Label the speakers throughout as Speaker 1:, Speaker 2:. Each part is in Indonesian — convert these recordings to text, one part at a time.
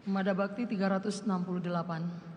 Speaker 1: Mada Bakti 368.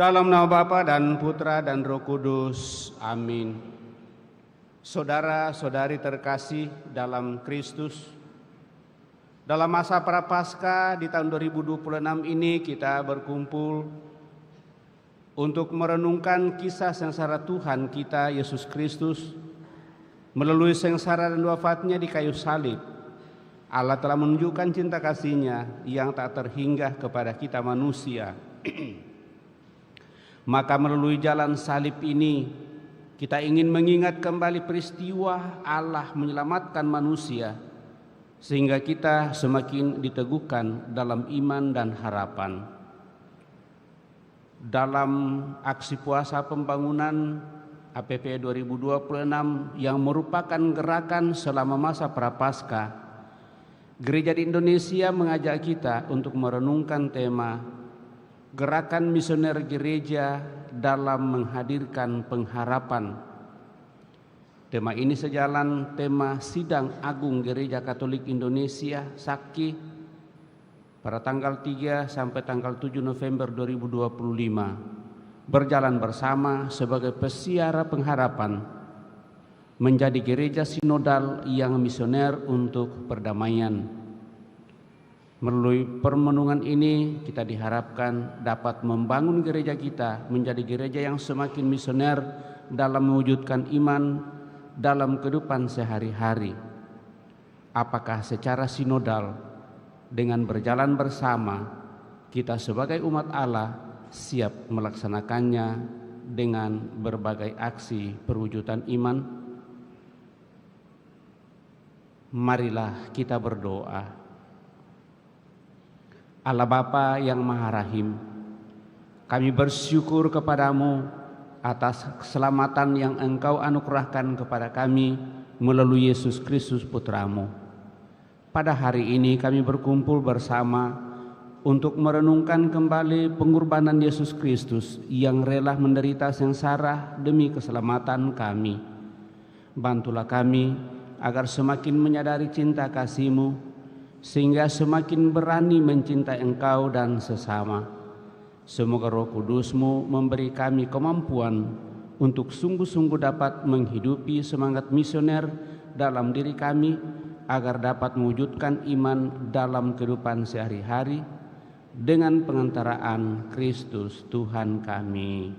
Speaker 2: Dalam nama Bapa dan Putra dan Roh Kudus, amin. Saudara-saudari terkasih dalam Kristus, dalam masa Prapaskah di tahun 2026 ini kita berkumpul untuk merenungkan kisah sengsara Tuhan kita Yesus Kristus. Melalui sengsara dan wafatnya di kayu salib, Allah telah menunjukkan cinta kasih-Nya yang tak terhingga kepada kita manusia. Maka melalui jalan salib ini kita ingin mengingat kembali peristiwa Allah menyelamatkan manusia, sehingga kita semakin diteguhkan dalam iman dan harapan. Dalam aksi puasa pembangunan APP 2026 yang merupakan gerakan selama masa Prapaskah, Gereja di Indonesia mengajak kita untuk merenungkan tema Gerakan Misioner Gereja dalam menghadirkan pengharapan. Tema ini sejalan tema Sidang Agung Gereja Katolik Indonesia SAKI pada tanggal 3 sampai tanggal 7 November 2025, berjalan bersama sebagai pesiara pengharapan menjadi gereja sinodal yang misioner untuk perdamaian. Melalui permenungan ini kita diharapkan dapat membangun gereja kita menjadi gereja yang semakin misioner dalam mewujudkan iman dalam kehidupan sehari-hari. Apakah secara sinodal dengan berjalan bersama kita sebagai umat Allah siap melaksanakannya dengan berbagai aksi perwujudan iman? Marilah kita berdoa. Allah Bapa yang Maha Rahim, kami bersyukur kepadamu atas keselamatan yang Engkau anugerahkan kepada kami melalui Yesus Kristus Putramu. Pada hari ini kami berkumpul bersama untuk merenungkan kembali pengorbanan Yesus Kristus yang rela menderita sengsara demi keselamatan kami. Bantulah kami agar semakin menyadari cinta kasih-Mu, sehingga semakin berani mencintai Engkau dan sesama. Semoga Roh Kudus-Mu memberi kami kemampuan untuk sungguh-sungguh dapat menghidupi semangat misioner dalam diri kami, agar dapat mewujudkan iman dalam kehidupan sehari-hari dengan pengantaraan Kristus Tuhan kami.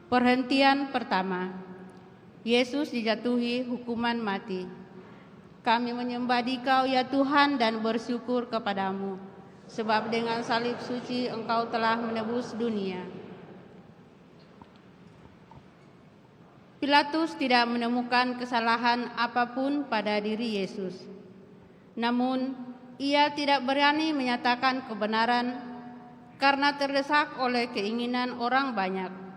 Speaker 3: Perhentian pertama, Yesus dijatuhi hukuman mati. Kami menyembah Dikau ya Tuhan dan bersyukur kepadamu, sebab dengan salib suci Engkau telah menebus dunia. Pilatus tidak menemukan kesalahan apapun pada diri Yesus. Namun, ia tidak berani menyatakan kebenaran karena terdesak oleh keinginan orang banyak.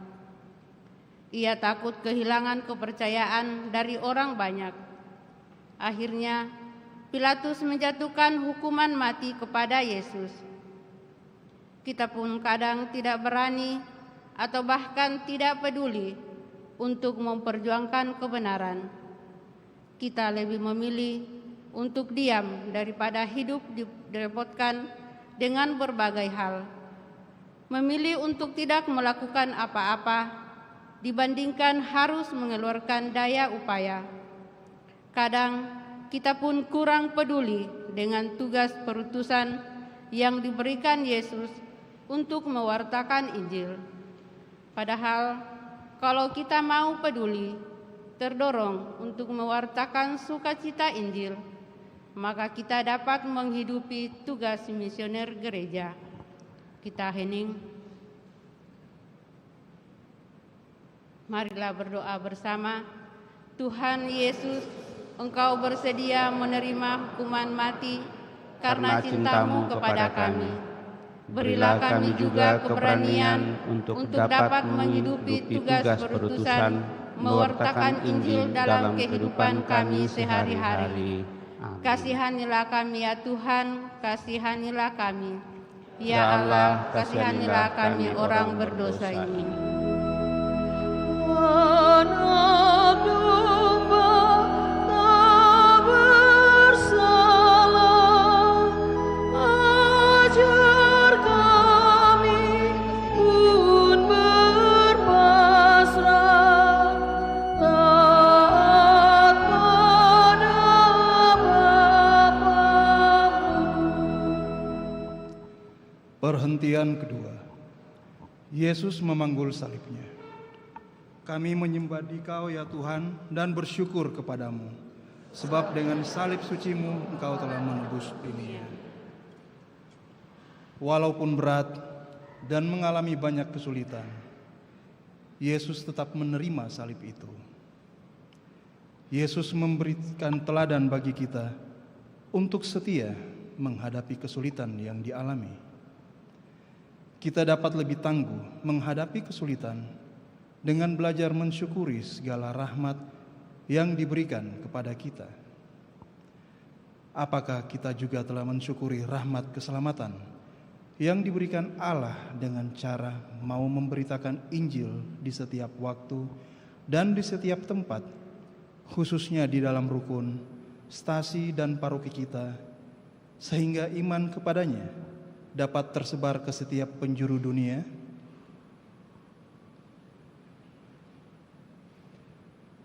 Speaker 3: Ia takut kehilangan kepercayaan dari orang banyak. Akhirnya, Pilatus menjatuhkan hukuman mati kepada Yesus. Kita pun kadang tidak berani atau bahkan tidak peduli untuk memperjuangkan kebenaran. Kita lebih memilih untuk diam daripada hidup direpotkan dengan berbagai hal. Memilih untuk tidak melakukan apa-apa dibandingkan harus mengeluarkan daya upaya. Kadang kita pun kurang peduli dengan tugas perutusan yang diberikan Yesus untuk mewartakan Injil. Padahal kalau kita mau peduli, terdorong untuk mewartakan sukacita Injil, maka kita dapat menghidupi tugas misioner gereja. Kita hening. Marilah berdoa bersama. Tuhan Yesus, Engkau bersedia menerima hukuman mati karena cinta-Mu kepada kami. Berilah kami juga keberanian untuk dapat menghidupi tugas perutusan, mewartakan Injil dalam kehidupan kami sehari-hari. Kasihanilah kami ya Tuhan, kasihanilah kami. Ya Allah, kasihanilah kami orang berdosa ini.
Speaker 4: Anak domba tak bersalah, ajar kami pun berpasrah, taat pada Bapa-Mu.
Speaker 5: Perhentian kedua, Yesus memanggul salibnya. Kami menyembah Dikau ya Tuhan dan bersyukur kepadamu, sebab dengan salib suci-Mu Engkau telah menebus dunia. Walaupun berat dan mengalami banyak kesulitan, Yesus tetap menerima salib itu. Yesus memberikan teladan bagi kita untuk setia menghadapi kesulitan yang dialami. Kita dapat lebih tangguh menghadapi kesulitan dengan belajar mensyukuri segala rahmat yang diberikan kepada kita. Apakah kita juga telah mensyukuri rahmat keselamatan yang diberikan Allah dengan cara mau memberitakan Injil di setiap waktu dan di setiap tempat, khususnya di dalam rukun, stasi dan paroki kita, sehingga iman kepadanya dapat tersebar ke setiap penjuru dunia?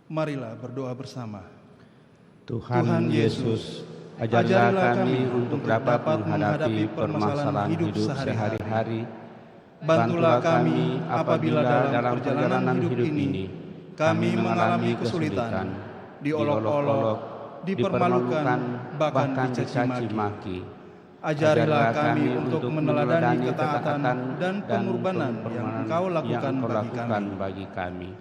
Speaker 5: Marilah berdoa bersama.
Speaker 2: Tuhan Yesus, ajarlah kami untuk dapat menghadapi permasalahan hidup sehari-hari. Bantulah kami apabila dalam perjalanan hidup ini kami mengalami kesulitan, diolok-olok, dipermalukan, bahkan dicaci maki.
Speaker 5: Ajarilah kami untuk meneladani ketaatan dan pengorbanan yang Engkau lakukan bagi kami.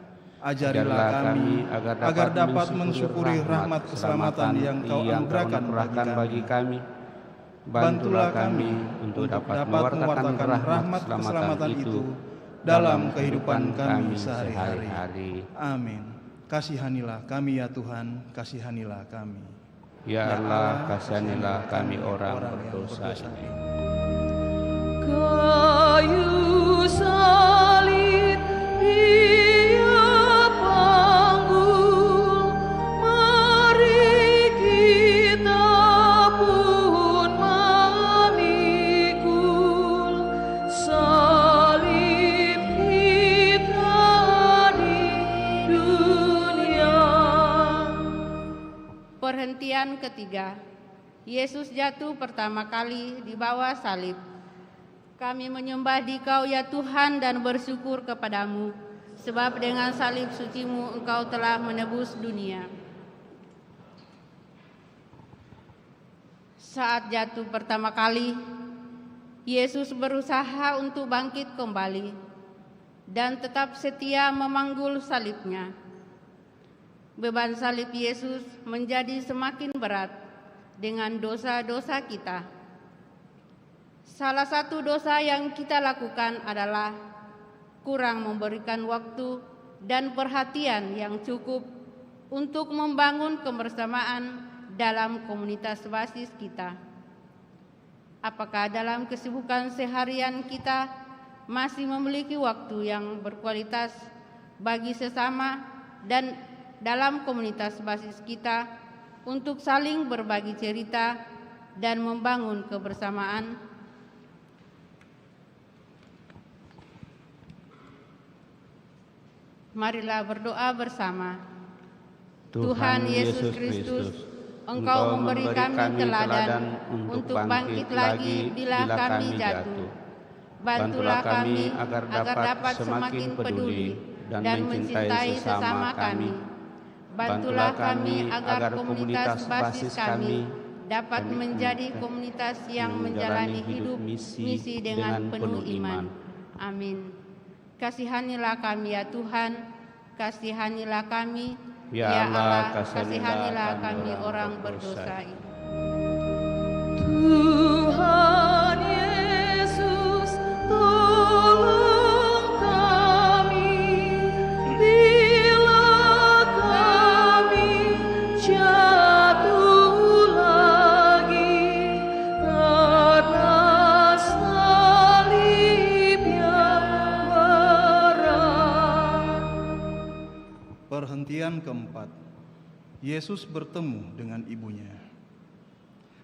Speaker 5: Ajarilah kami agar dapat mensyukuri rahmat keselamatan yang Kau anugerahkan bagi kami.
Speaker 2: Bantulah kami untuk dapat mewartakan rahmat keselamatan itu dalam kehidupan kami sehari-hari.
Speaker 5: Amin. Kasihanilah kami ya Tuhan, kasihanilah kami.
Speaker 2: Ya Allah, kasihanilah kami orang berdosa ini.
Speaker 4: Kayu salib Dia panggul, mari kita pun memikul salib kita di dunia.
Speaker 3: Perhentian ketiga, Yesus jatuh pertama kali di bawah salib. Kami menyembah Dikau ya Tuhan dan bersyukur kepadamu, sebab dengan salib suci-Mu Engkau telah menebus dunia. Saat jatuh pertama kali, Yesus berusaha untuk bangkit kembali dan tetap setia memanggul salibnya. Beban salib Yesus menjadi semakin berat dengan dosa-dosa kita. Salah satu dosa yang kita lakukan adalah kurang memberikan waktu dan perhatian yang cukup untuk membangun kebersamaan dalam komunitas basis kita. Apakah dalam kesibukan seharian kita masih memiliki waktu yang berkualitas bagi sesama dan dalam komunitas basis kita untuk saling berbagi cerita dan membangun kebersamaan? Marilah berdoa bersama. Tuhan Yesus Kristus, Engkau memberi kami teladan untuk bangkit lagi bila kami jatuh. Bantulah kami agar dapat semakin peduli dan mencintai sesama kami. Bantulah kami agar komunitas basis kami dapat menjadi komunitas yang menjalani hidup misi dengan penuh iman. Amin. Kasihanilah kami ya Tuhan, kasihanilah kami, ya Allah, kasihanilah kami orang berdosa ini.
Speaker 4: Tuhan Yesus, tolong kami bila kami jatuh lagi karena salib yang berat.
Speaker 5: Perhentian keempat, Yesus bertemu dengan ibunya.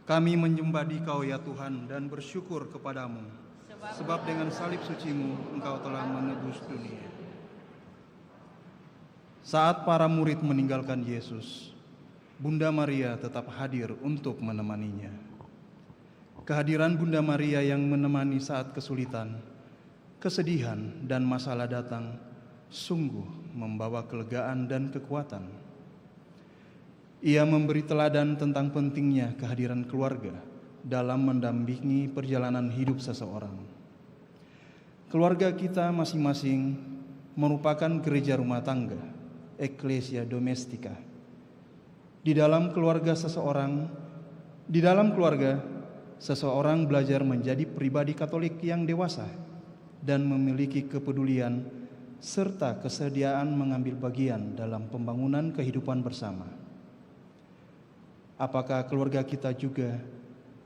Speaker 5: Kami menyembah Dikau ya Tuhan dan bersyukur kepadamu, sebab dengan salib suci-Mu Engkau telah menebus dunia. Saat para murid meninggalkan Yesus, Bunda Maria tetap hadir untuk menemaninya. Kehadiran Bunda Maria yang menemani saat kesulitan, kesedihan, dan masalah datang sungguh membawa kelegaan dan kekuatan. Ia memberi teladan tentang pentingnya kehadiran keluarga dalam mendampingi perjalanan hidup seseorang. Keluarga kita masing-masing merupakan gereja rumah tangga, Ecclesia Domestica. Di dalam keluarga, seseorang belajar menjadi pribadi Katolik yang dewasa dan memiliki kepedulian serta kesediaan mengambil bagian dalam pembangunan kehidupan bersama. Apakah keluarga kita juga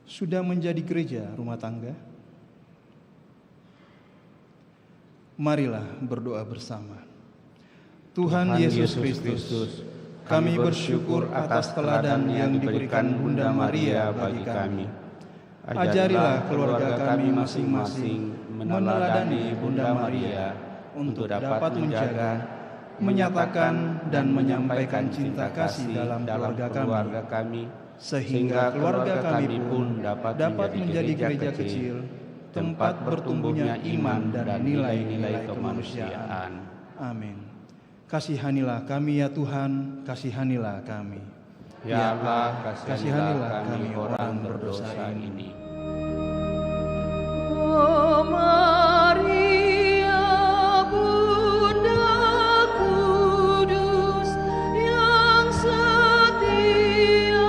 Speaker 5: sudah menjadi gereja rumah tangga? Marilah berdoa bersama. Tuhan Yesus Kristus, kami bersyukur atas teladan yang diberikan Bunda Maria bagi kami. Ajarilah keluarga kami masing-masing meneladani Bunda Maria untuk dapat menjaga, menyatakan dan menyampaikan cinta kasih dalam keluarga kami, sehingga keluarga kami pun dapat menjadi gereja kecil, tempat bertumbuhnya iman dan nilai-nilai kemanusiaan. Amin. Kasihanilah kami ya Tuhan, kasihanilah kami.
Speaker 2: Ya Allah, kasihanilah kami orang berdosa ini.
Speaker 4: Oh Maria, Bunda Kudus yang setia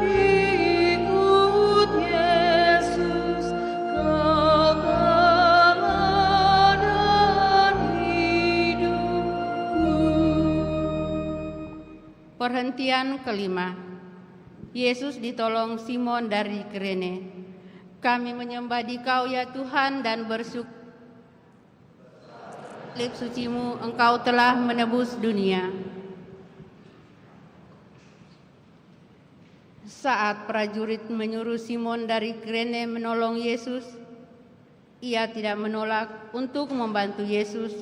Speaker 4: ikut Yesus.
Speaker 3: Perhentian kelima, Yesus ditolong Simon dari Kirene. Kami menyembah Dikau ya Tuhan dan bersyukur salib suci-Mu Engkau telah menebus dunia. Saat prajurit menyuruh Simon dari Kirene menolong Yesus, ia tidak menolak untuk membantu Yesus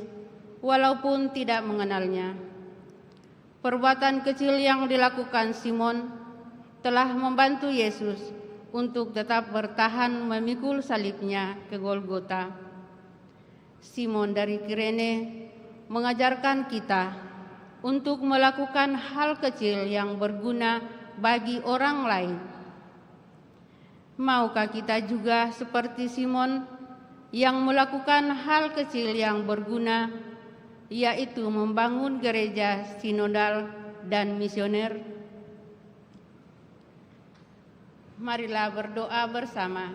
Speaker 3: walaupun tidak mengenalnya. Perbuatan kecil yang dilakukan Simon telah membantu Yesus untuk tetap bertahan memikul salibnya ke Golgota. Simon dari Kirene mengajarkan kita untuk melakukan hal kecil yang berguna bagi orang lain. Maukah kita juga seperti Simon yang melakukan hal kecil yang berguna, yaitu membangun gereja sinodal dan misioner? Marilah berdoa bersama.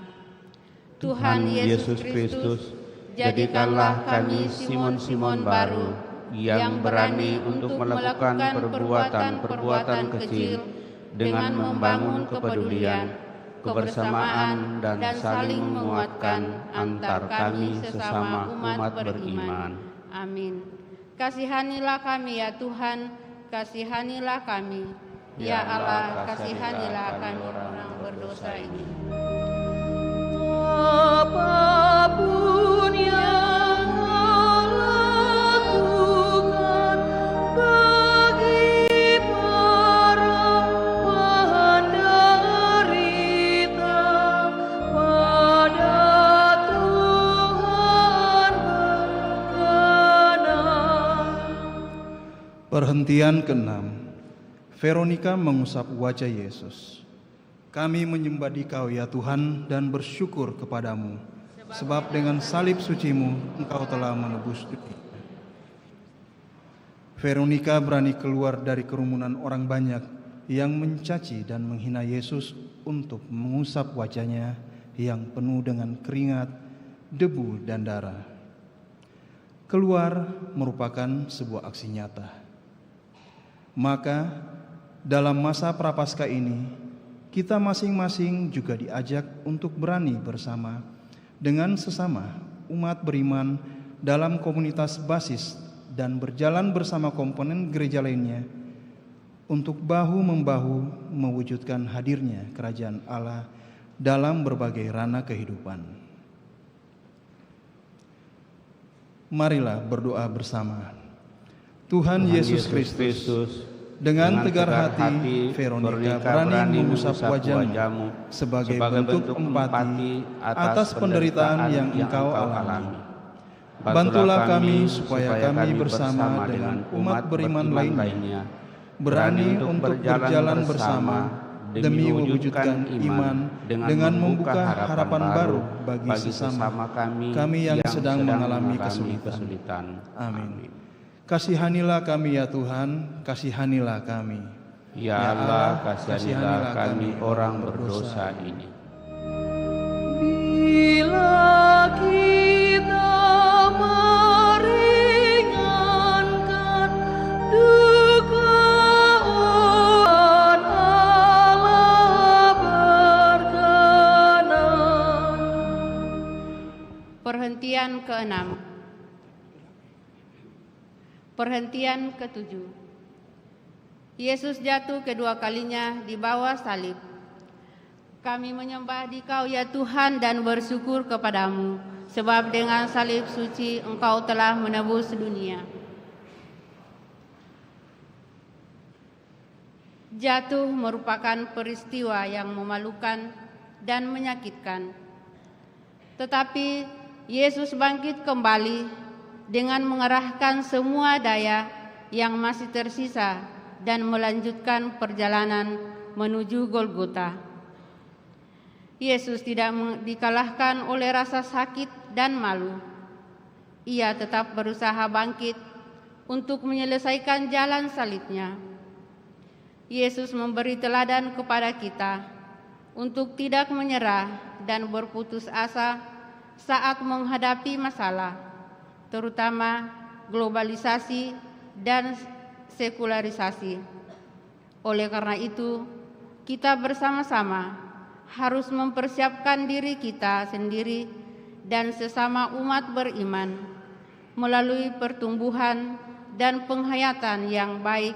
Speaker 3: Tuhan Yesus Kristus, jadikanlah kami Simon-Simon baru yang berani untuk melakukan perbuatan-perbuatan kecil dengan membangun kepedulian, kebersamaan, dan saling menguatkan antar kami sesama umat beriman. Amin. Kasihanilah kami ya Tuhan, kasihanilah kami. Ya Allah, kasihanilah kami orang berdosa ini.
Speaker 4: Apapun yang Kau lakukan bagi para penderita, pada Tuhan berkenan.
Speaker 5: Perhentian ke-6, Veronika mengusap wajah Yesus. Kami menyembah Dikau ya Tuhan dan bersyukur kepadamu, sebab dengan salib suci-Mu Engkau telah menebus dunia. Veronika berani keluar dari kerumunan orang banyak yang mencaci dan menghina Yesus untuk mengusap wajahnya yang penuh dengan keringat, debu, dan darah. Keluar merupakan sebuah aksi nyata. Maka dalam masa Prapaskah ini, kita masing-masing juga diajak untuk berani bersama dengan sesama umat beriman dalam komunitas basis dan berjalan bersama komponen gereja lainnya untuk bahu-membahu mewujudkan hadirnya kerajaan Allah dalam berbagai ranah kehidupan. Marilah berdoa bersama. Tuhan Yesus Kristus, dengan tegar hati Veronika berani mengusap wajah-Mu sebagai bentuk empati atas penderitaan yang Engkau alami. Bantulah kami supaya kami bersama dengan umat beriman lainnya berani untuk berjalan bersama demi mewujudkan iman dengan membuka harapan baru bagi sesama kami yang sedang mengalami kesulitan. Amin. Kasihanilah kami ya Tuhan, kasihanilah kami.
Speaker 2: Ya Allah, kasihanilah kami orang berdosa ini.
Speaker 4: Bila kita meringankan duka orang, Allah berkenan.
Speaker 3: Perhentian ke-6. Perhentian ke-7. Yesus jatuh kedua kalinya di bawah salib. Kami menyembah Dikau ya Tuhan dan bersyukur kepadamu, sebab dengan salib suci Engkau telah menebus dunia. Jatuh merupakan peristiwa yang memalukan dan menyakitkan. Tetapi Yesus bangkit kembali dengan mengerahkan semua daya yang masih tersisa dan melanjutkan perjalanan menuju Golgota. Yesus tidak dikalahkan oleh rasa sakit dan malu. Ia tetap berusaha bangkit untuk menyelesaikan jalan salibnya. Yesus memberi teladan kepada kita untuk tidak menyerah dan berputus asa saat menghadapi masalah, terutama globalisasi dan sekularisasi. Oleh karena itu, kita bersama-sama harus mempersiapkan diri kita sendiri dan sesama umat beriman melalui pertumbuhan dan penghayatan yang baik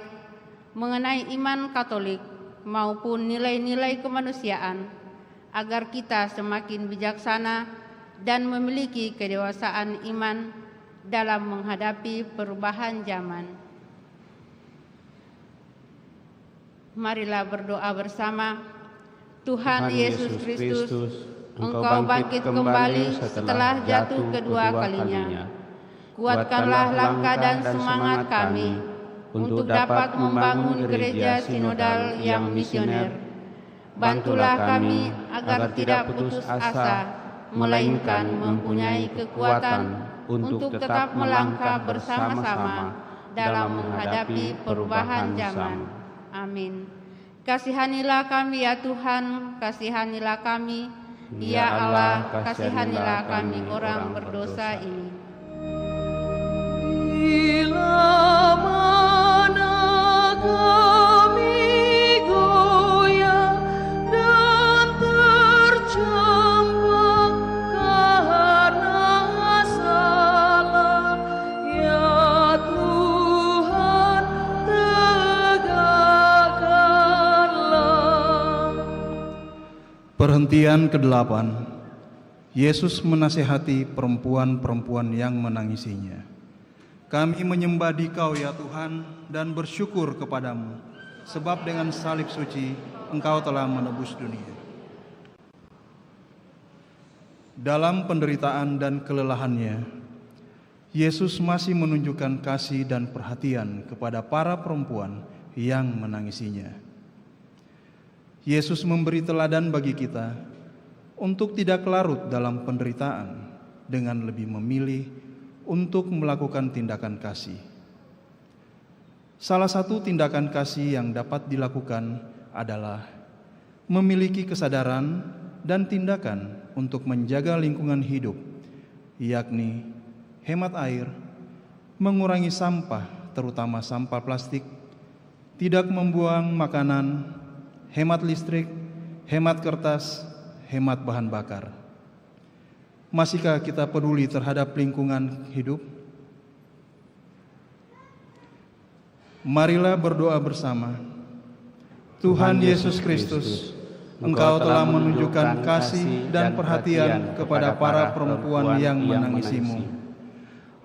Speaker 3: mengenai iman Katolik maupun nilai-nilai kemanusiaan, agar kita semakin bijaksana dan memiliki kedewasaan iman dalam menghadapi perubahan zaman. Marilah berdoa bersama. Tuhan Yesus Kristus, Engkau bangkit kembali setelah jatuh kedua kalinya. Kuatkanlah langkah dan semangat kami untuk dapat membangun gereja sinodal yang misioner. Bantulah kami agar tidak putus asa, melainkan mempunyai kekuatan untuk tetap melangkah bersama-sama dalam menghadapi perubahan zaman. Amin. Kasihanilah kami ya Tuhan, kasihanilah kami. Ya Allah, kasihanilah kami orang berdosa ini.
Speaker 4: Bila mana kami goyah dan terjebak karena salah, ya Tuhan tegakkanlah.
Speaker 5: Perhentian ke-8. Yesus menasihati perempuan-perempuan yang menangisinya. Kami menyembah Dikau ya Tuhan dan bersyukur kepadamu, sebab dengan salib suci Engkau telah menebus dunia. Dalam penderitaan dan kelelahannya, Yesus masih menunjukkan kasih dan perhatian kepada para perempuan yang menangisinya. Yesus memberi teladan bagi kita untuk tidak larut dalam penderitaan dengan lebih memilih untuk melakukan tindakan kasih. Salah satu tindakan kasih yang dapat dilakukan adalah memiliki kesadaran dan tindakan untuk menjaga lingkungan hidup, yakni hemat air, mengurangi sampah, terutama sampah plastik, tidak membuang makanan, hemat listrik, hemat kertas, hemat bahan bakar. Masihkah kita peduli terhadap lingkungan hidup? Marilah berdoa bersama. Tuhan Yesus Kristus, Engkau telah menunjukkan kasih dan perhatian kepada para perempuan yang menangisimu.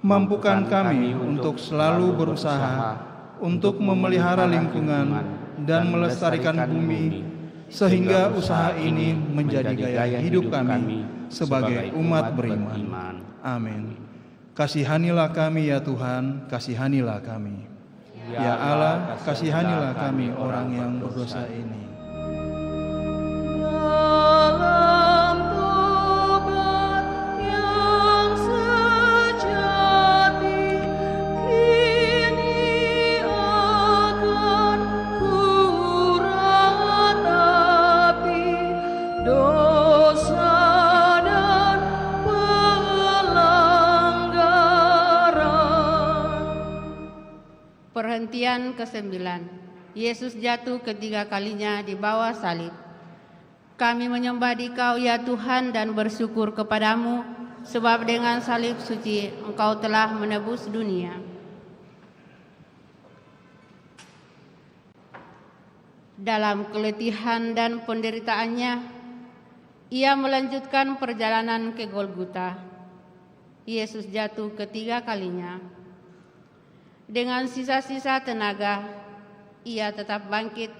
Speaker 5: Mampukan kami untuk selalu berusaha untuk memelihara lingkungan dan melestarikan bumi, sehingga usaha ini menjadi gaya hidup kami sebagai umat beriman. Amin. Kasihanilah kami ya Tuhan, kasihanilah kami. Ya Allah, kasihanilah kami orang yang berdosa ini.
Speaker 4: Dalam tobat yang sejati, kini akan ku ratapi dosa dan pelanggaran.
Speaker 3: Perhentian ke-9. Yesus jatuh ketiga kalinya di bawah salib. Kami menyembah Dikau ya Tuhan dan bersyukur kepadamu, sebab dengan salib suci Engkau telah menebus dunia. Dalam keletihan dan penderitaannya, Ia melanjutkan perjalanan ke Golgota. Yesus jatuh ketiga kalinya. Dengan sisa-sisa tenaga, Ia tetap bangkit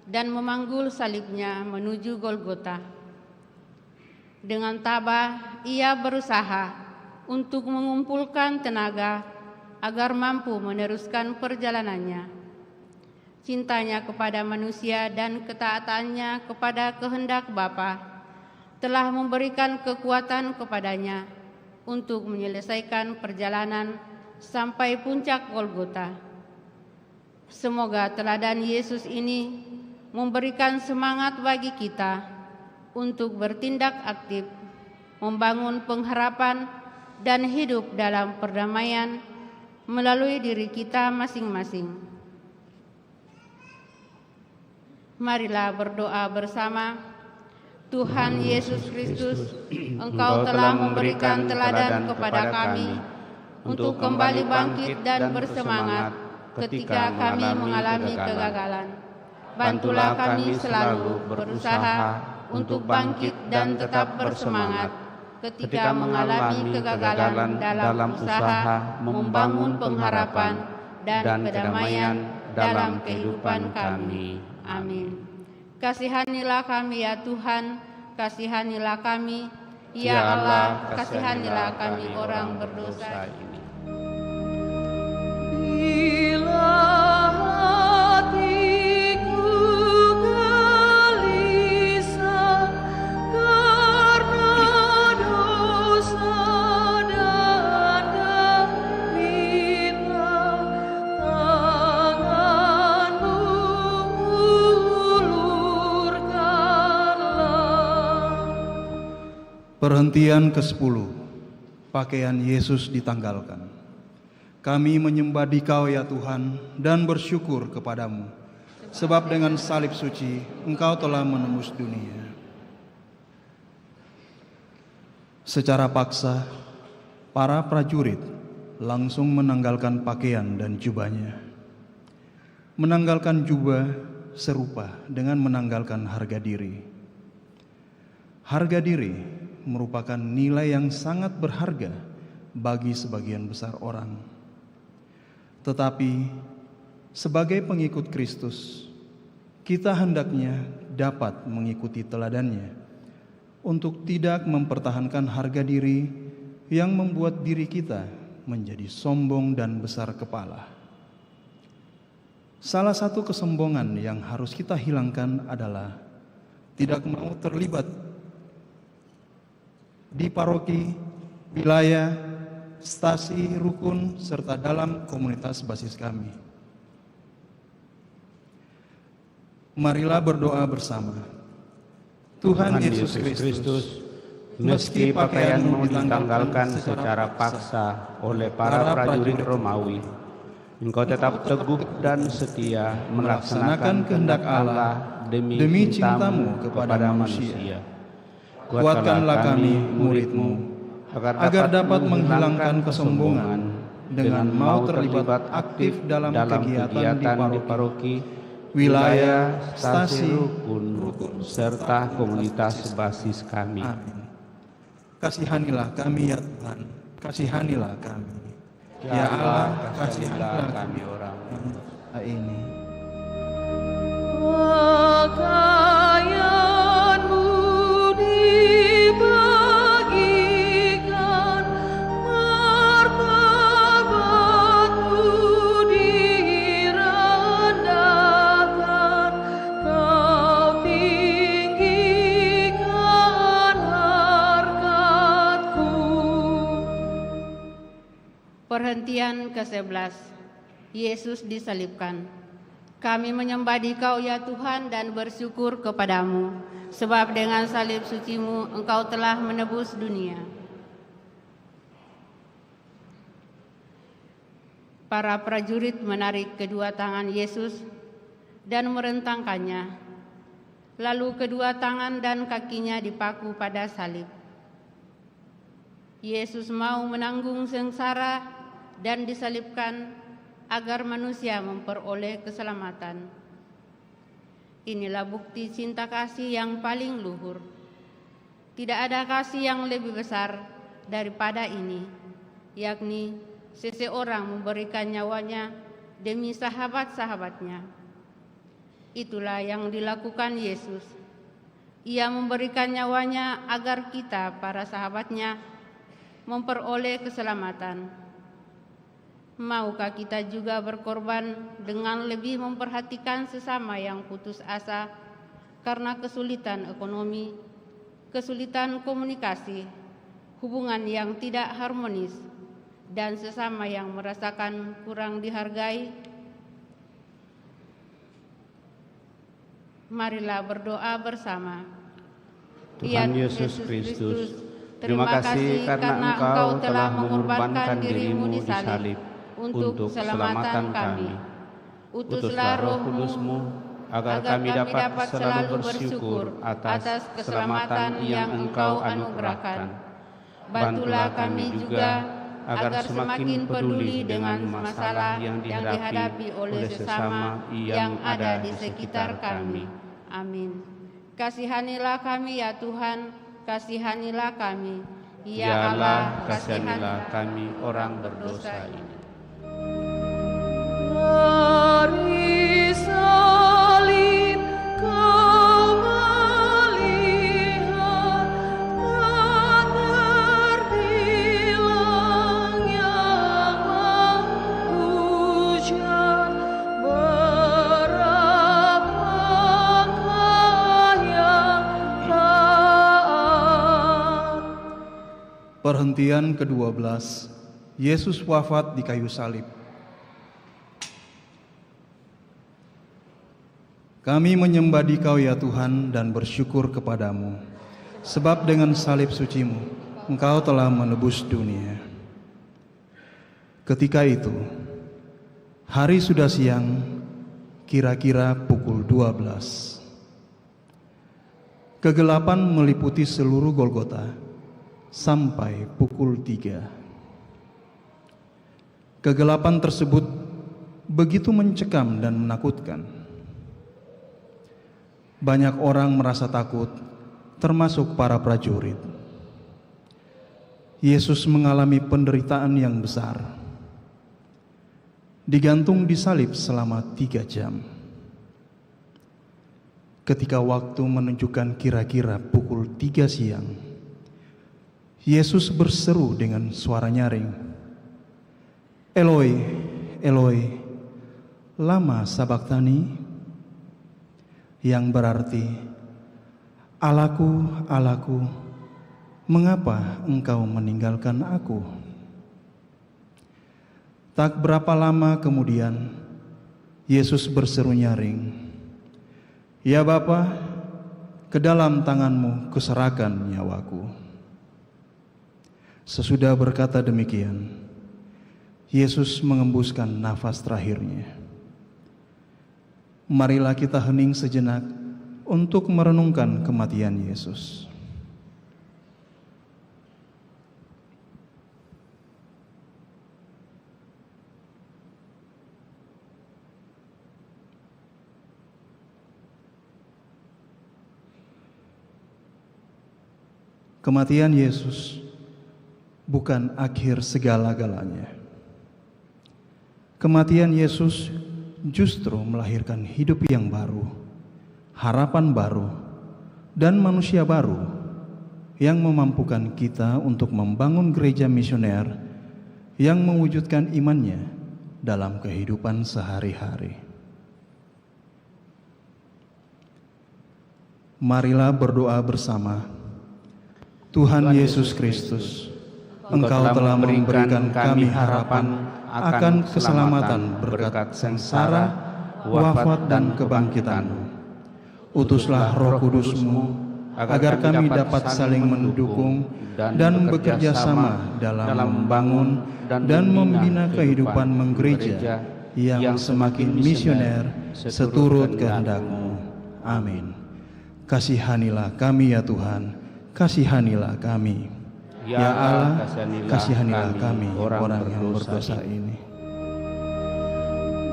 Speaker 3: dan memanggul salibnya menuju Golgota. Dengan tabah, Ia berusaha untuk mengumpulkan tenaga agar mampu meneruskan perjalanannya. Cintanya kepada manusia dan ketaatannya kepada kehendak Bapa telah memberikan kekuatan kepadanya untuk menyelesaikan perjalanan sampai puncak Golgota. Semoga teladan Yesus ini memberikan semangat bagi kita untuk bertindak aktif, membangun pengharapan dan hidup dalam perdamaian melalui diri kita masing-masing. Marilah berdoa bersama. Tuhan Yesus Kristus, Engkau telah memberikan teladan kepada kami untuk kembali bangkit dan bersemangat ketika kami mengalami kegagalan. Bantulah kami selalu berusaha untuk bangkit dan tetap bersemangat ketika mengalami kegagalan dalam usaha membangun pengharapan dan kedamaian dalam kehidupan kami. Amin. Kasihanilah kami ya Tuhan, kasihanilah kami. Ya Allah, kasihanilah kami orang berdosa ini.
Speaker 4: Bila hatiku gelisah karena dosa dan derita, tangan-Mu ulurkanlah.
Speaker 5: Perhentian ke-10. Pakaian Yesus ditanggalkan. Kami menyembah Dikau ya Tuhan dan bersyukur kepadamu, sebab dengan salib suci Engkau telah menembus dunia. Secara paksa, para prajurit langsung menanggalkan pakaian dan jubahnya. Menanggalkan jubah serupa dengan menanggalkan harga diri. Harga diri merupakan nilai yang sangat berharga bagi sebagian besar orang. Tetapi sebagai pengikut Kristus, kita hendaknya dapat mengikuti teladannya untuk tidak mempertahankan harga diri yang membuat diri kita menjadi sombong dan besar kepala. Salah satu kesombongan yang harus kita hilangkan adalah tidak mau terlibat di paroki, wilayah, stasi, rukun, serta dalam komunitas basis kami. Marilah berdoa bersama. Tuhan Yesus Kristus,
Speaker 2: meski pakaianmu ditanggalkan secara paksa oleh para prajurit Romawi, Engkau tetap teguh dan setia melaksanakan kehendak Allah demi cintamu kepada manusia. Kuatkanlah kami, murid-Mu, agar dapat menghilangkan kesombongan dengan mau terlibat aktif dalam kegiatan di paroki, wilayah, stasi, rukun, serta komunitas basis kami.
Speaker 5: Amin. Kasihanilah kami ya Tuhan, kasihanilah kami. Ya Allah, kasihanilah kami orang ini.
Speaker 4: Pakaian-Mu dibagikan, martabat-Mu direndahkan, Kau tinggikan harkat-Ku.
Speaker 3: Perhentian ke-11. Yesus disalibkan. Kami menyembah Dikau ya Tuhan dan bersyukur kepadamu, sebab dengan salib suci-Mu Engkau telah menebus dunia. Para prajurit menarik kedua tangan Yesus dan merentangkannya. Lalu kedua tangan dan kakinya dipaku pada salib. Yesus mau menanggung sengsara dan disalibkan agar manusia memperoleh keselamatan. Inilah bukti cinta kasih yang paling luhur. Tidak ada kasih yang lebih besar daripada ini, yakni seseorang memberikan nyawanya demi sahabat-sahabatnya. Itulah yang dilakukan Yesus. Ia memberikan nyawanya agar kita, para sahabatnya, memperoleh keselamatan. Maukah kita juga berkorban dengan lebih memperhatikan sesama yang putus asa karena kesulitan ekonomi, kesulitan komunikasi, hubungan yang tidak harmonis, dan sesama yang merasakan kurang dihargai? Marilah berdoa bersama.
Speaker 2: Tuhan Yesus Kristus, terima kasih karena Engkau telah mengorbankan diri-Mu di salib untuk keselamatan kami. Utuslah Roh Kudus-Mu agar kami dapat selalu bersyukur atas keselamatan yang Engkau anugerahkan. Bantulah kami juga agar semakin peduli dengan masalah yang dihadapi oleh sesama yang ada di sekitar kami.
Speaker 3: Amin. Kasihanilah kami ya Tuhan, kasihanilah kami.
Speaker 2: Ya Allah, kasihanilah kami orang berdosa ini.
Speaker 4: Dari salib Kau melihat dan terbilang yang menghujat, berapakah yang taat.
Speaker 5: Perhentian ke-12, Yesus wafat di kayu salib. Kami menyembah Dikau ya Tuhan dan bersyukur kepadamu, sebab dengan salib suci-Mu Engkau telah menebus dunia. Ketika itu, hari sudah siang, kira-kira pukul 12. Kegelapan meliputi seluruh Golgota sampai pukul 3. Kegelapan tersebut begitu mencekam dan menakutkan. Banyak orang merasa takut, termasuk para prajurit. Yesus mengalami penderitaan yang besar. Digantung di salib selama 3 jam. Ketika waktu menunjukkan kira-kira pukul 3 siang, Yesus berseru dengan suara nyaring, "Eloi, Eloi, lama sabachthani?" yang berarti, "Allahku, Allahku, mengapa Engkau meninggalkan aku?" Tak berapa lama kemudian, Yesus berseru nyaring, "Ya Bapa, ke dalam tangan-Mu kuserahkan nyawaku." Sesudah berkata demikian, Yesus mengembuskan nafas terakhirnya. Marilah kita hening sejenak untuk merenungkan kematian Yesus. Kematian Yesus bukan akhir segala-galanya. Kematian Yesus justru melahirkan hidup yang baru, harapan baru, dan manusia baru yang memampukan kita untuk membangun gereja misioner yang mewujudkan imannya dalam kehidupan sehari-hari. Marilah berdoa bersama. Tuhan Yesus Kristus, Engkau telah memberikan kami harapan akan keselamatan berkat sengsara, wafat, dan kebangkitan-Mu. Utuslah Roh Kudus-Mu agar kami dapat saling mendukung dan bekerja sama dalam membangun dan membina kehidupan menggereja yang semakin misioner seturut kehendak-Mu. Amin. Kasihanilah kami ya Tuhan, kasihanilah kami. Ya Allah, kasihanilah kami orang yang berdosa ini.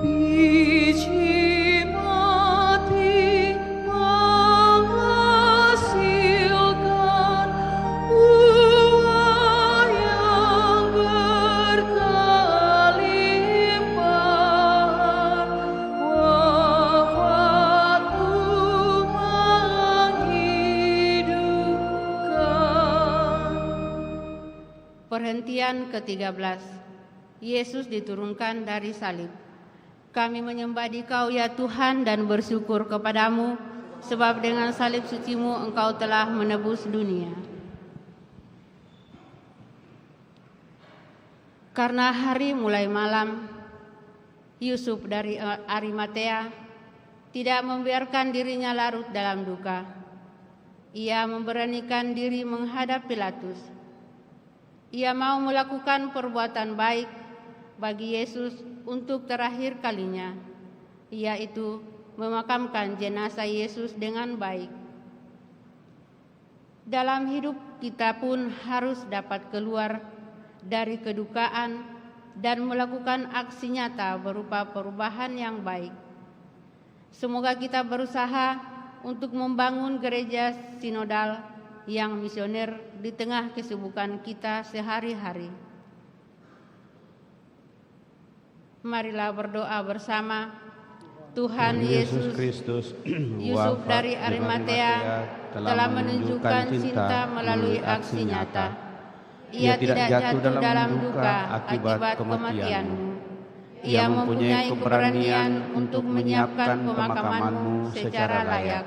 Speaker 4: Biji mati menghasilkan buah yang berkelimpahan, wafat-Mu menghidupkan.
Speaker 3: Perhentian ke-13, Yesus diturunkan dari salib. Kami menyembah Dikau ya Tuhan dan bersyukur kepadamu, sebab dengan salib suci-Mu Engkau telah menebus dunia. Karena hari mulai malam, Yusuf dari Arimatea tidak membiarkan dirinya larut dalam duka. Ia memberanikan diri menghadap Pilatus. Ia mau melakukan perbuatan baik bagi Yesus untuk terakhir kalinya, yaitu memakamkan jenazah Yesus dengan baik. Dalam hidup kita pun harus dapat keluar dari kedukaan dan melakukan aksi nyata berupa perubahan yang baik. Semoga kita berusaha untuk membangun gereja sinodal yang misioner di tengah kesibukan kita sehari-hari. Marilah berdoa bersama. Tuhan Yesus
Speaker 2: Kristus,
Speaker 3: Yusuf dari Arimatea telah menunjukkan cinta melalui aksi nyata. Ia tidak jatuh dalam duka akibat kematian-Mu. Ia mempunyai keberanian untuk menyiapkan pemakaman-Mu secara layak.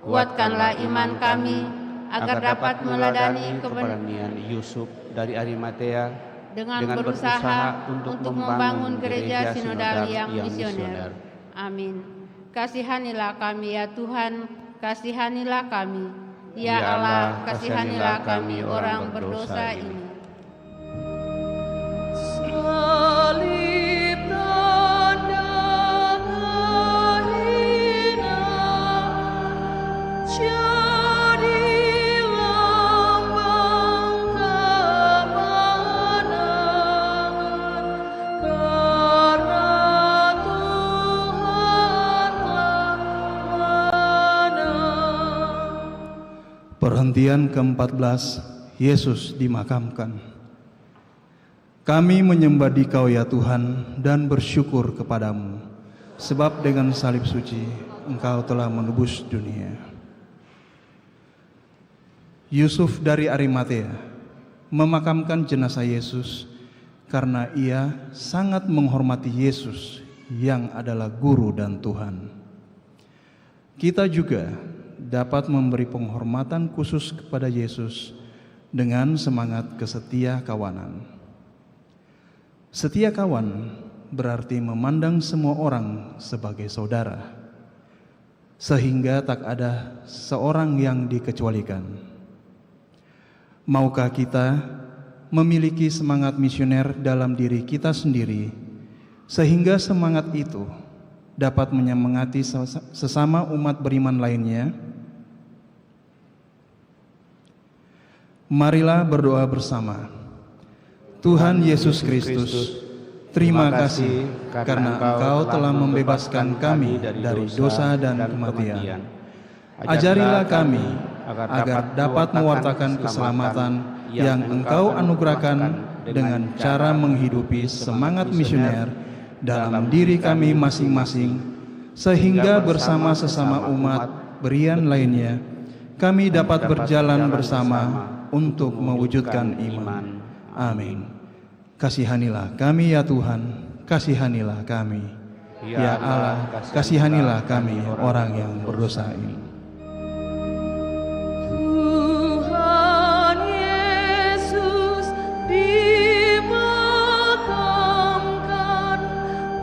Speaker 3: Kuatkanlah iman kami agar dapat meladani keberanian
Speaker 2: Yusuf dari Arimatea
Speaker 3: dengan berusaha untuk membangun gereja sinodal yang misioner. Amin. Kasihanilah kami ya Tuhan, kasihanilah kami. Ya Allah, kasihanilah kami orang berdosa ini.
Speaker 4: Salib tanda kehinaan, jadi lambang kemenangan, karena Tuhanlah menang.
Speaker 5: Perhentian ke-14, Yesus dimakamkan. Kami menyembah Dikau ya Tuhan dan bersyukur kepadamu, sebab dengan salib suci Engkau telah menebus dunia. Yusuf dari Arimatea memakamkan jenazah Yesus karena ia sangat menghormati Yesus yang adalah Guru dan Tuhan. Kita juga dapat memberi penghormatan khusus kepada Yesus dengan semangat kesetia kawanan. Setia kawan berarti memandang semua orang sebagai saudara, sehingga tak ada seorang yang dikecualikan. Maukah kita memiliki semangat misioner dalam diri kita sendiri, sehingga semangat itu dapat menyemangati sesama umat beriman lainnya? Marilah berdoa bersama. Tuhan Yesus Kristus, terima kasih karena Engkau telah membebaskan kami dari dosa dan kematian. Ajarilah kami agar dapat mewartakan keselamatan yang Engkau anugerahkan dengan cara menghidupi semangat misioner dalam diri kami masing-masing, sehingga bersama sesama umat berian lainnya kami dapat berjalan bersama untuk mewujudkan iman. Amin. Kasihanilah kami ya Tuhan, kasihanilah kami. Ya Allah, kasihanilah kami orang yang berdosa ini.
Speaker 4: Tuhan Yesus dimakamkan,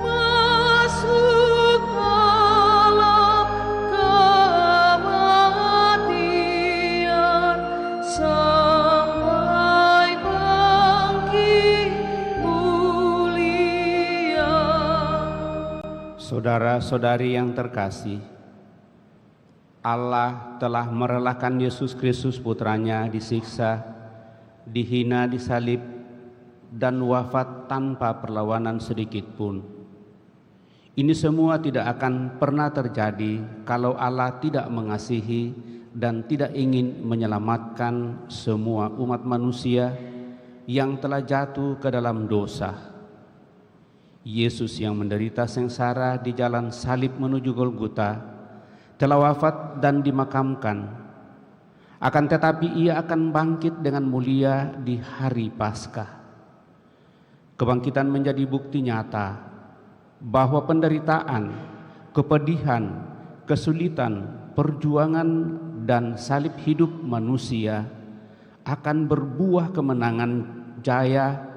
Speaker 4: masuk alam kematian, sampai bangkit mulia.
Speaker 2: Saudara-saudari yang terkasih, Allah telah merelakan Yesus Kristus putranya disiksa, dihina, disalib, dan wafat tanpa perlawanan sedikit pun. Ini semua tidak akan pernah terjadi kalau Allah tidak mengasihi dan tidak ingin menyelamatkan semua umat manusia yang telah jatuh ke dalam dosa. Yesus yang menderita sengsara di jalan salib menuju Golgota telah wafat dan dimakamkan. Akan tetapi ia akan bangkit dengan mulia di hari Paskah. Kebangkitan menjadi bukti nyata bahwa penderitaan, kepedihan, kesulitan, perjuangan, dan salib hidup manusia akan berbuah kemenangan jaya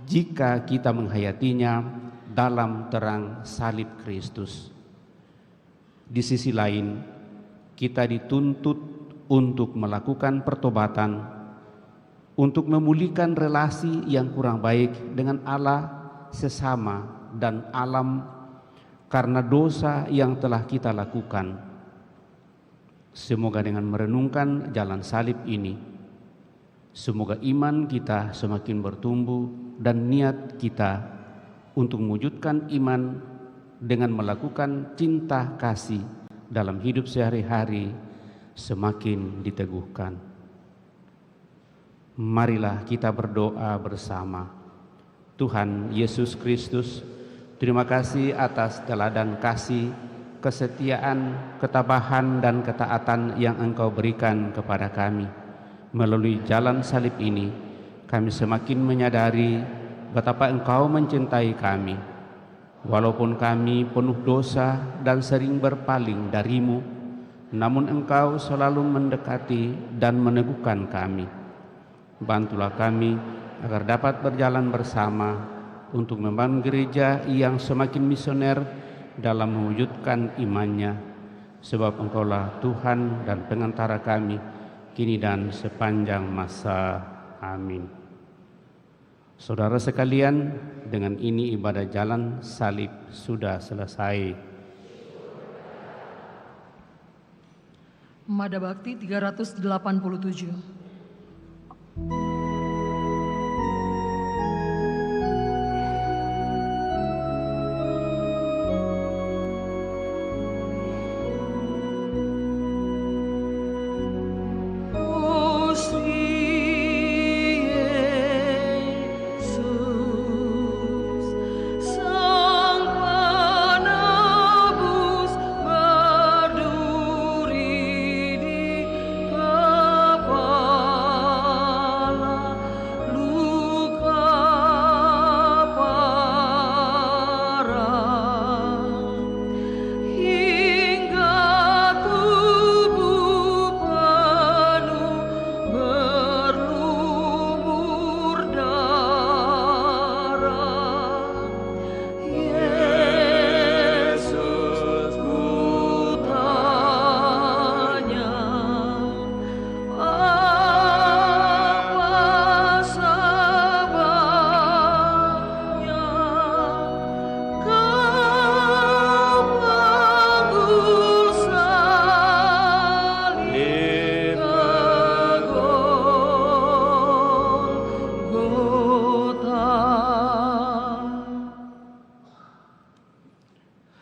Speaker 2: jika kita menghayatinya dalam terang salib Kristus. Di sisi lain, kita dituntut untuk melakukan pertobatan, untuk memulihkan relasi yang kurang baik dengan Allah, sesama, dan alam, karena dosa yang telah kita lakukan. Semoga dengan merenungkan jalan salib ini, semoga iman kita semakin bertumbuh dan niat kita untuk mewujudkan iman dengan melakukan cinta kasih dalam hidup sehari-hari semakin diteguhkan. Marilah kita berdoa bersama. Tuhan Yesus Kristus, terima kasih atas teladan kasih, kesetiaan, ketabahan, dan ketaatan yang Engkau berikan kepada kami. Melalui jalan salib ini, kami semakin menyadari betapa Engkau mencintai kami. Walaupun kami penuh dosa dan sering berpaling dari-Mu, namun Engkau selalu mendekati dan meneguhkan kami. Bantulah kami agar dapat berjalan bersama untuk membangun gereja yang semakin misioner dalam mewujudkan imannya, sebab Engkaulah Tuhan dan pengantara kami kini dan sepanjang masa. Amin. Saudara sekalian, dengan ini ibadah jalan salib sudah selesai.
Speaker 1: Mada Bakti 387.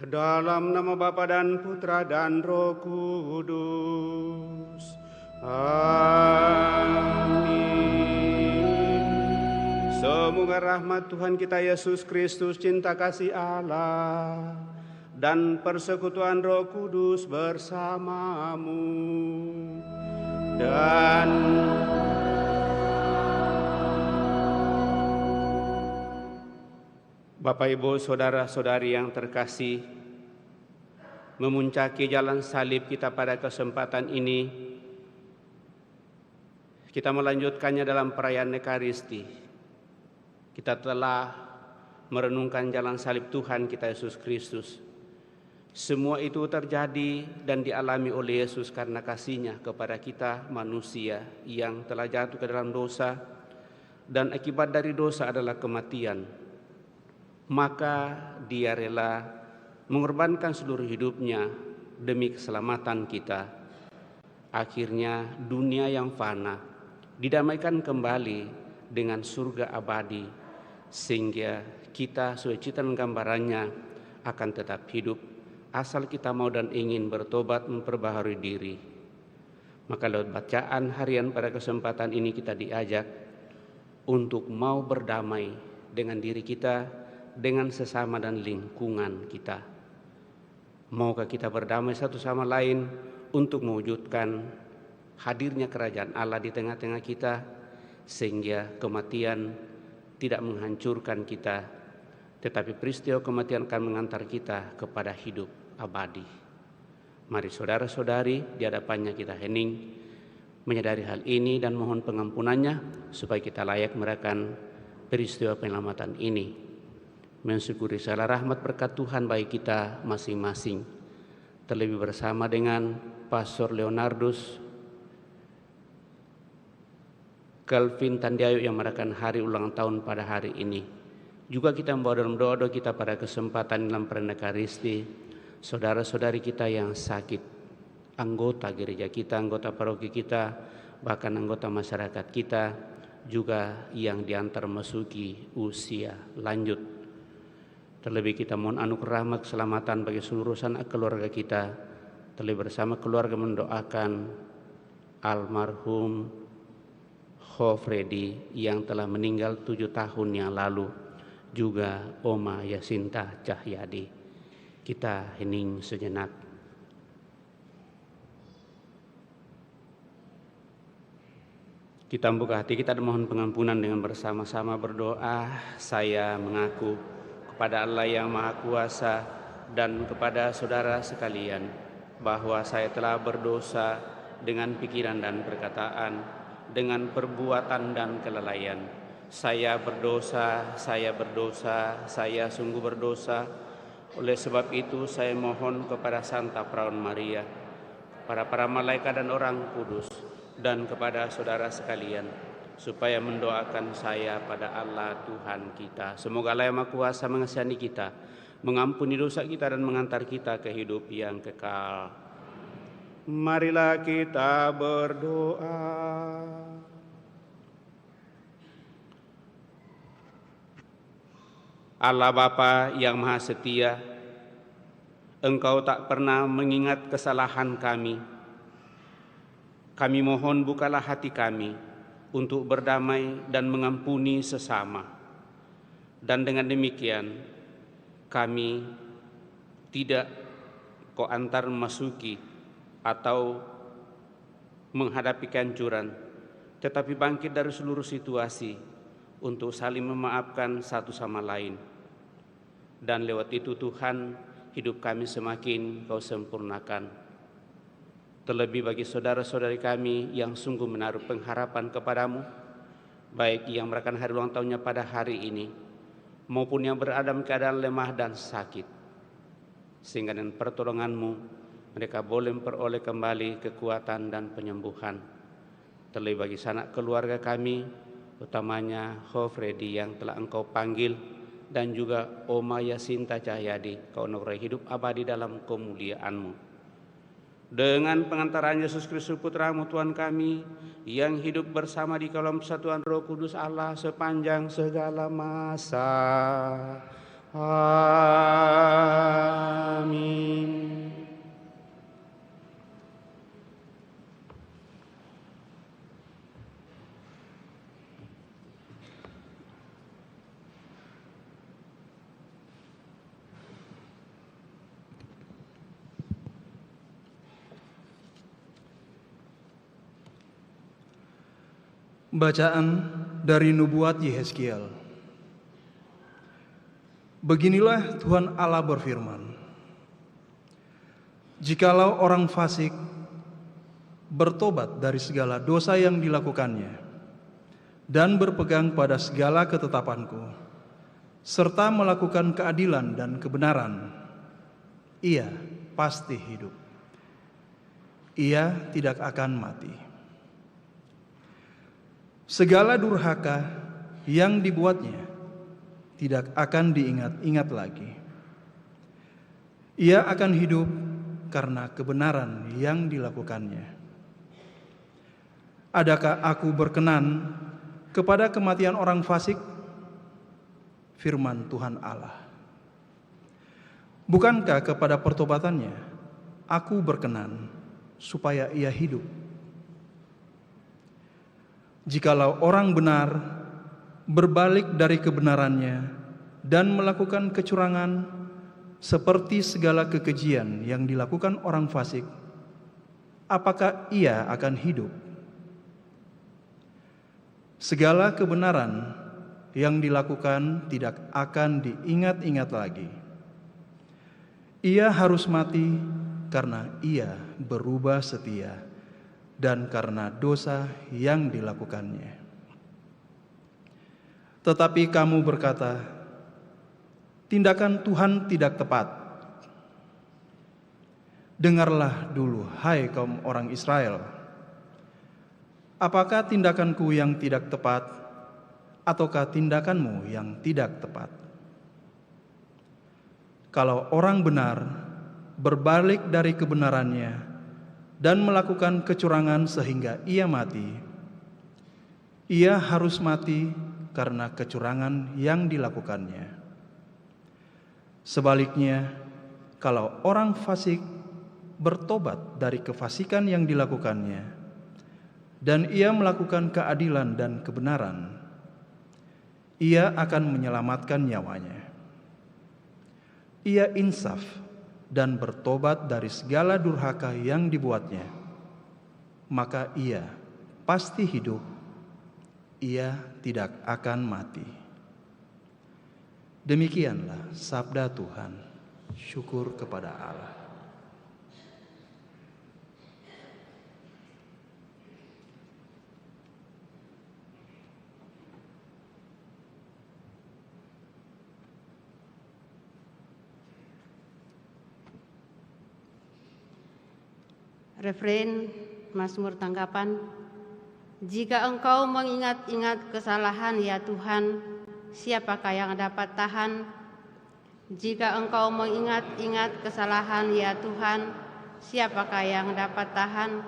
Speaker 2: Dalam nama Bapa dan Putra dan Roh Kudus. Amin. Semoga rahmat Tuhan kita Yesus Kristus, cinta kasih Allah, dan persekutuan Roh Kudus bersamamu. Dan Bapak, Ibu, Saudara-saudari yang terkasih, memuncaki jalan salib kita pada kesempatan ini, kita melanjutkannya dalam perayaan Ekaristi. Kita telah merenungkan jalan salib Tuhan kita Yesus Kristus. Semua itu terjadi dan dialami oleh Yesus karena kasih-Nya kepada kita manusia yang telah jatuh ke dalam dosa, dan akibat dari dosa adalah kematian. Maka Dia rela mengorbankan seluruh hidupnya demi keselamatan kita. Akhirnya dunia yang fana didamaikan kembali dengan surga abadi, sehingga kita sesuai cita dan gambarannya akan tetap hidup asal kita mau dan ingin bertobat memperbaharui diri. Maka lewat bacaan harian pada kesempatan ini kita diajak untuk mau berdamai dengan diri kita, dengan sesama dan lingkungan kita. Maukah kita berdamai satu sama lain untuk mewujudkan hadirnya kerajaan Allah di tengah-tengah kita, sehingga kematian tidak menghancurkan kita, tetapi peristiwa kematian akan mengantar kita kepada hidup abadi. Mari saudara-saudari, di hadapannya kita hening, menyadari hal ini dan mohon pengampunannya, supaya kita layak merayakan peristiwa penyelamatan ini. Mensyukuri segala rahmat berkat Tuhan bagi kita masing-masing. Terlebih bersama dengan Pastor Leonardus Kelvin Tandiayu yang merayakan hari ulang tahun pada hari ini. Juga kita membawa dalam doa-doa kita pada kesempatan dalam perayaan Ekaristi saudara-saudari kita yang sakit, anggota gereja kita, anggota paroki kita, bahkan anggota masyarakat kita, juga yang diantar masuki usia lanjut. Terlebih kita mohon anugerah rahmat keselamatan bagi seluruh sanak keluarga kita. Terlebih bersama keluarga mendoakan almarhum Freddy yang telah meninggal 7 tahun yang lalu, juga Oma Yasinta Cahyadi. Kita hening sejenak. Kita membuka hati kita dan mohon pengampunan dengan bersama-sama berdoa. Saya mengaku kepada Allah yang Maha Kuasa dan kepada saudara sekalian bahwa saya telah berdosa dengan pikiran dan perkataan, dengan perbuatan dan kelalaian. Saya berdosa, saya sungguh berdosa. Oleh sebab itu saya mohon kepada Santa Perawan Maria, para malaikat dan orang kudus, dan kepada saudara sekalian, supaya mendoakan saya pada Allah Tuhan kita. Semoga Allah yang Maha Kuasa mengasihani kita, mengampuni dosa kita dan mengantar kita ke hidup yang kekal. Marilah kita berdoa. Allah Bapa yang Maha Setia, Engkau tak pernah mengingat kesalahan kami. Kami mohon bukalah hati kami untuk berdamai dan mengampuni sesama. Dan dengan demikian kami tidak Kau antar memasuki atau menghadapi kehancuran, tetapi bangkit dari seluruh situasi untuk saling memaafkan satu sama lain. Dan lewat itu Tuhan, hidup kami semakin Kau sempurnakan. Terlebih bagi saudara-saudari kami yang sungguh menaruh pengharapan kepadamu, baik yang merayakan hari ulang tahunnya pada hari ini, maupun yang berada dalam keadaan lemah dan sakit, sehingga dengan pertolongan-Mu mereka boleh memperoleh kembali kekuatan dan penyembuhan. Terlebih bagi sanak keluarga kami, utamanya Freddy yang telah Engkau panggil, dan juga Oma Yasinta Cahyadi, Kau anugerai hidup abadi dalam kemuliaan-Mu. Dengan pengantaran Yesus Kristus Putra-Mu Tuhan kami, yang hidup bersama di dalam persatuan Roh Kudus Allah sepanjang segala masa. Amin.
Speaker 5: Bacaan dari Nubuat Yehezkiel. Beginilah Tuhan Allah berfirman, jikalau orang fasik bertobat dari segala dosa yang dilakukannya dan berpegang pada segala ketetapanku, serta melakukan keadilan dan kebenaran, ia pasti hidup. Ia tidak akan mati. Segala durhaka yang dibuatnya tidak akan diingat-ingat lagi. Ia akan hidup karena kebenaran yang dilakukannya. Adakah aku berkenan kepada kematian orang fasik? Firman Tuhan Allah. Bukankah kepada pertobatannya aku berkenan supaya ia hidup? Jikalau orang benar berbalik dari kebenarannya dan melakukan kecurangan seperti segala kekejian yang dilakukan orang fasik, apakah ia akan hidup? Segala kebenaran yang dilakukan tidak akan diingat-ingat lagi. Ia harus mati karena ia berubah setia dan karena dosa yang dilakukannya. Tetapi kamu berkata, tindakan Tuhan tidak tepat. Dengarlah dulu, hai kaum orang Israel. Apakah tindakanku yang tidak tepat ataukah tindakanmu yang tidak tepat? Kalau orang benar berbalik dari kebenarannya dan melakukan kecurangan sehingga ia mati, ia harus mati karena kecurangan yang dilakukannya. Sebaliknya, kalau orang fasik bertobat dari kefasikan yang dilakukannya dan ia melakukan keadilan dan kebenaran, ia akan menyelamatkan nyawanya. Ia insaf dan bertobat dari segala durhaka yang dibuatnya, maka ia pasti hidup, ia tidak akan mati. Demikianlah sabda Tuhan. Syukur kepada Allah.
Speaker 3: Refrain Mazmur tanggapan. Jika Engkau mengingat-ingat kesalahan ya Tuhan, siapakah yang dapat tahan? Jika Engkau mengingat-ingat kesalahan ya Tuhan, siapakah yang dapat tahan?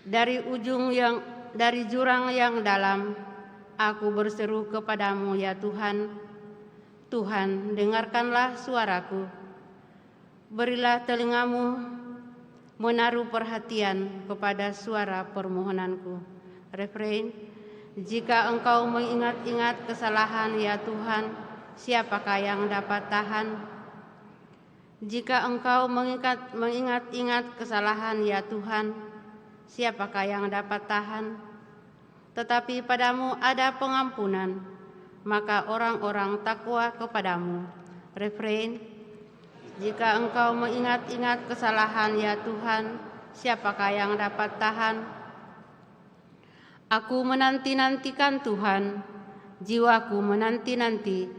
Speaker 3: Dari jurang yang dalam, aku berseru kepadamu ya Tuhan. Tuhan, dengarkanlah suaraku. Berilah telingamu menaruh perhatian kepada suara permohonanku. Refrain. Jika Engkau mengingat-ingat kesalahan ya Tuhan, siapakah yang dapat tahan? Jika Engkau mengingat-ingat kesalahan ya Tuhan, siapakah yang dapat tahan? Tetapi padamu ada pengampunan, maka orang-orang takwa kepadamu. Refrain. Jika Engkau mengingat-ingat kesalahan ya Tuhan, siapakah yang dapat tahan? Aku menanti-nantikan Tuhan, jiwaku menanti-nanti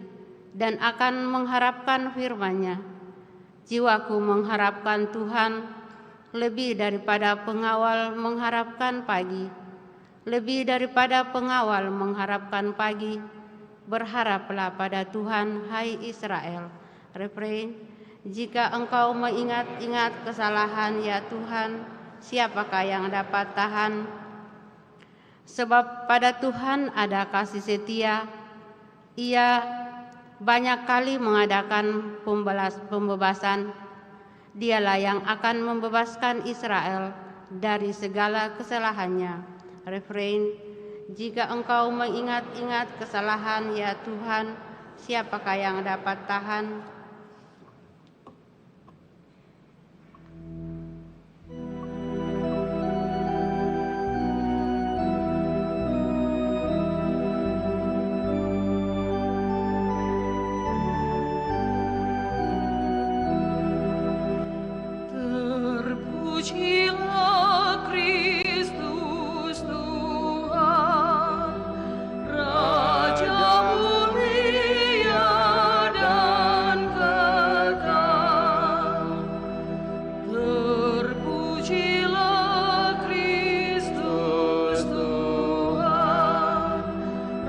Speaker 3: dan akan mengharapkan firman-Nya. Jiwaku mengharapkan Tuhan lebih daripada pengawal mengharapkan pagi. Lebih daripada pengawal mengharapkan pagi, berharaplah pada Tuhan, hai Israel. Refrain. Jika Engkau mengingat-ingat kesalahan ya Tuhan, siapakah yang dapat tahan? Sebab pada Tuhan ada kasih setia, Ia banyak kali mengadakan pembebasan. Dialah yang akan membebaskan Israel dari segala kesalahannya. Refrain. Jika Engkau mengingat-ingat kesalahan ya Tuhan, siapakah yang dapat tahan?
Speaker 4: Terpujilah Kristus Tuhan, Raja mulia dan kekal. Terpujilah Kristus Tuhan,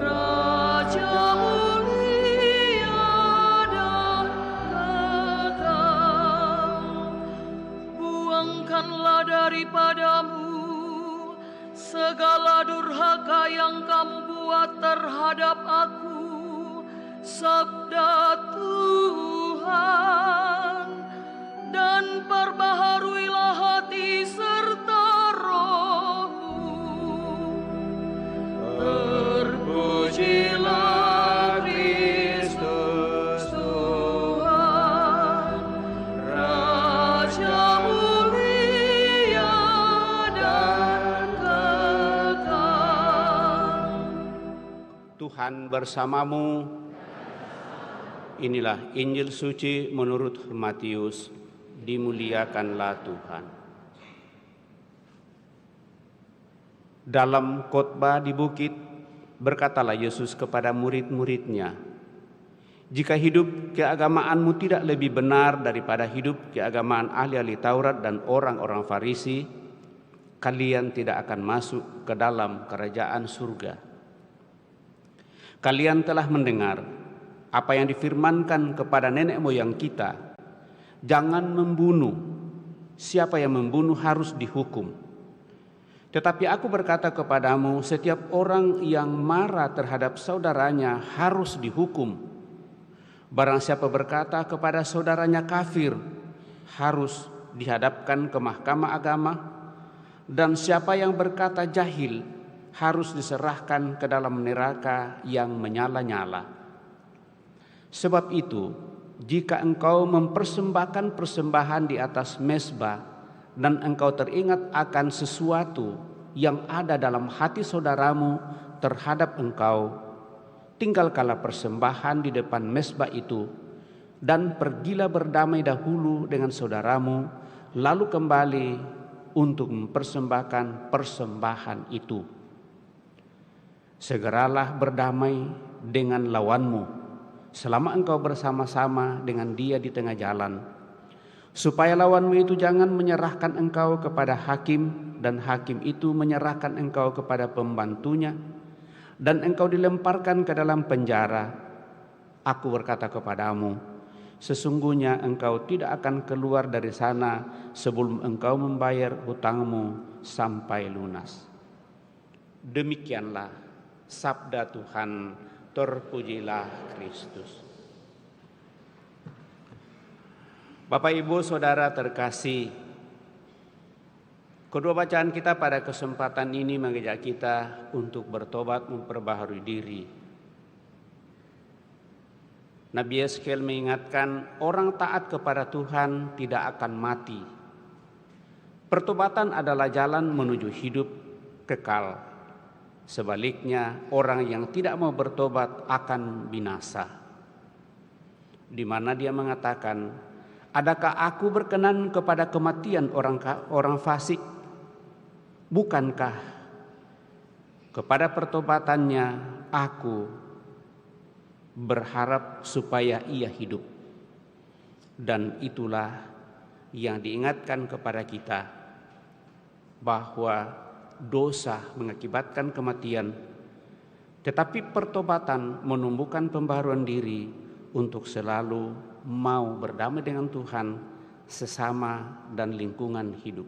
Speaker 4: Raja mulia dan kekal. Buangkanlah daripadamu segala durhaka yang kamu buat terhadap aku, sabda Tuhan, dan perbaharuilah hati serta rohmu. Terpujilah Kristus Tuhan, Raja mulia dan kekal.
Speaker 2: Tuhan bersamamu. Inilah Injil suci menurut Matius. Dimuliakanlah Tuhan. Dalam khotbah di bukit, berkatalah Yesus kepada murid-muridnya, "Jika hidup keagamaanmu tidak lebih benar daripada hidup keagamaan ahli-ahli Taurat dan orang-orang Farisi, kalian tidak akan masuk ke dalam kerajaan surga. Kalian telah mendengar apa yang difirmankan kepada nenek moyang kita, jangan membunuh. Siapa yang membunuh harus dihukum. Tetapi aku berkata kepadamu, setiap orang yang marah terhadap saudaranya harus dihukum. Barang siapa berkata kepada saudaranya kafir, harus dihadapkan ke mahkamah agama. Dan siapa yang berkata jahil, harus diserahkan ke dalam neraka yang menyala-nyala. Sebab itu, jika engkau mempersembahkan persembahan di atas mezbah, dan engkau teringat akan sesuatu yang ada dalam hati saudaramu terhadap engkau, tinggalkanlah persembahan di depan mezbah itu, dan pergilah berdamai dahulu dengan saudaramu, lalu kembali untuk mempersembahkan persembahan itu. Segeralah berdamai dengan lawanmu, selama engkau bersama-sama dengan dia di tengah jalan, supaya lawanmu itu jangan menyerahkan engkau kepada hakim, dan hakim itu menyerahkan engkau kepada pembantunya, dan engkau dilemparkan ke dalam penjara. Aku berkata kepadamu, sesungguhnya engkau tidak akan keluar dari sana sebelum engkau membayar hutangmu sampai lunas. Demikianlah sabda Tuhan, terpujilah Kristus. Bapak, Ibu, Saudara terkasih, kedua bacaan kita pada kesempatan ini mengajak kita untuk bertobat, memperbaharui diri. Nabi Yeskel mengingatkan orang taat kepada Tuhan tidak akan mati. Pertobatan adalah jalan menuju hidup kekal. Sebaliknya, orang yang tidak mau bertobat akan binasa. Di mana dia mengatakan, adakah aku berkenan kepada kematian orang fasik? Bukankah kepada pertobatannya aku berharap supaya ia hidup? Dan itulah yang diingatkan kepada kita, bahwa dosa mengakibatkan kematian, tetapi pertobatan menumbuhkan pembaharuan diri untuk selalu mau berdamai dengan Tuhan, sesama, dan lingkungan hidup.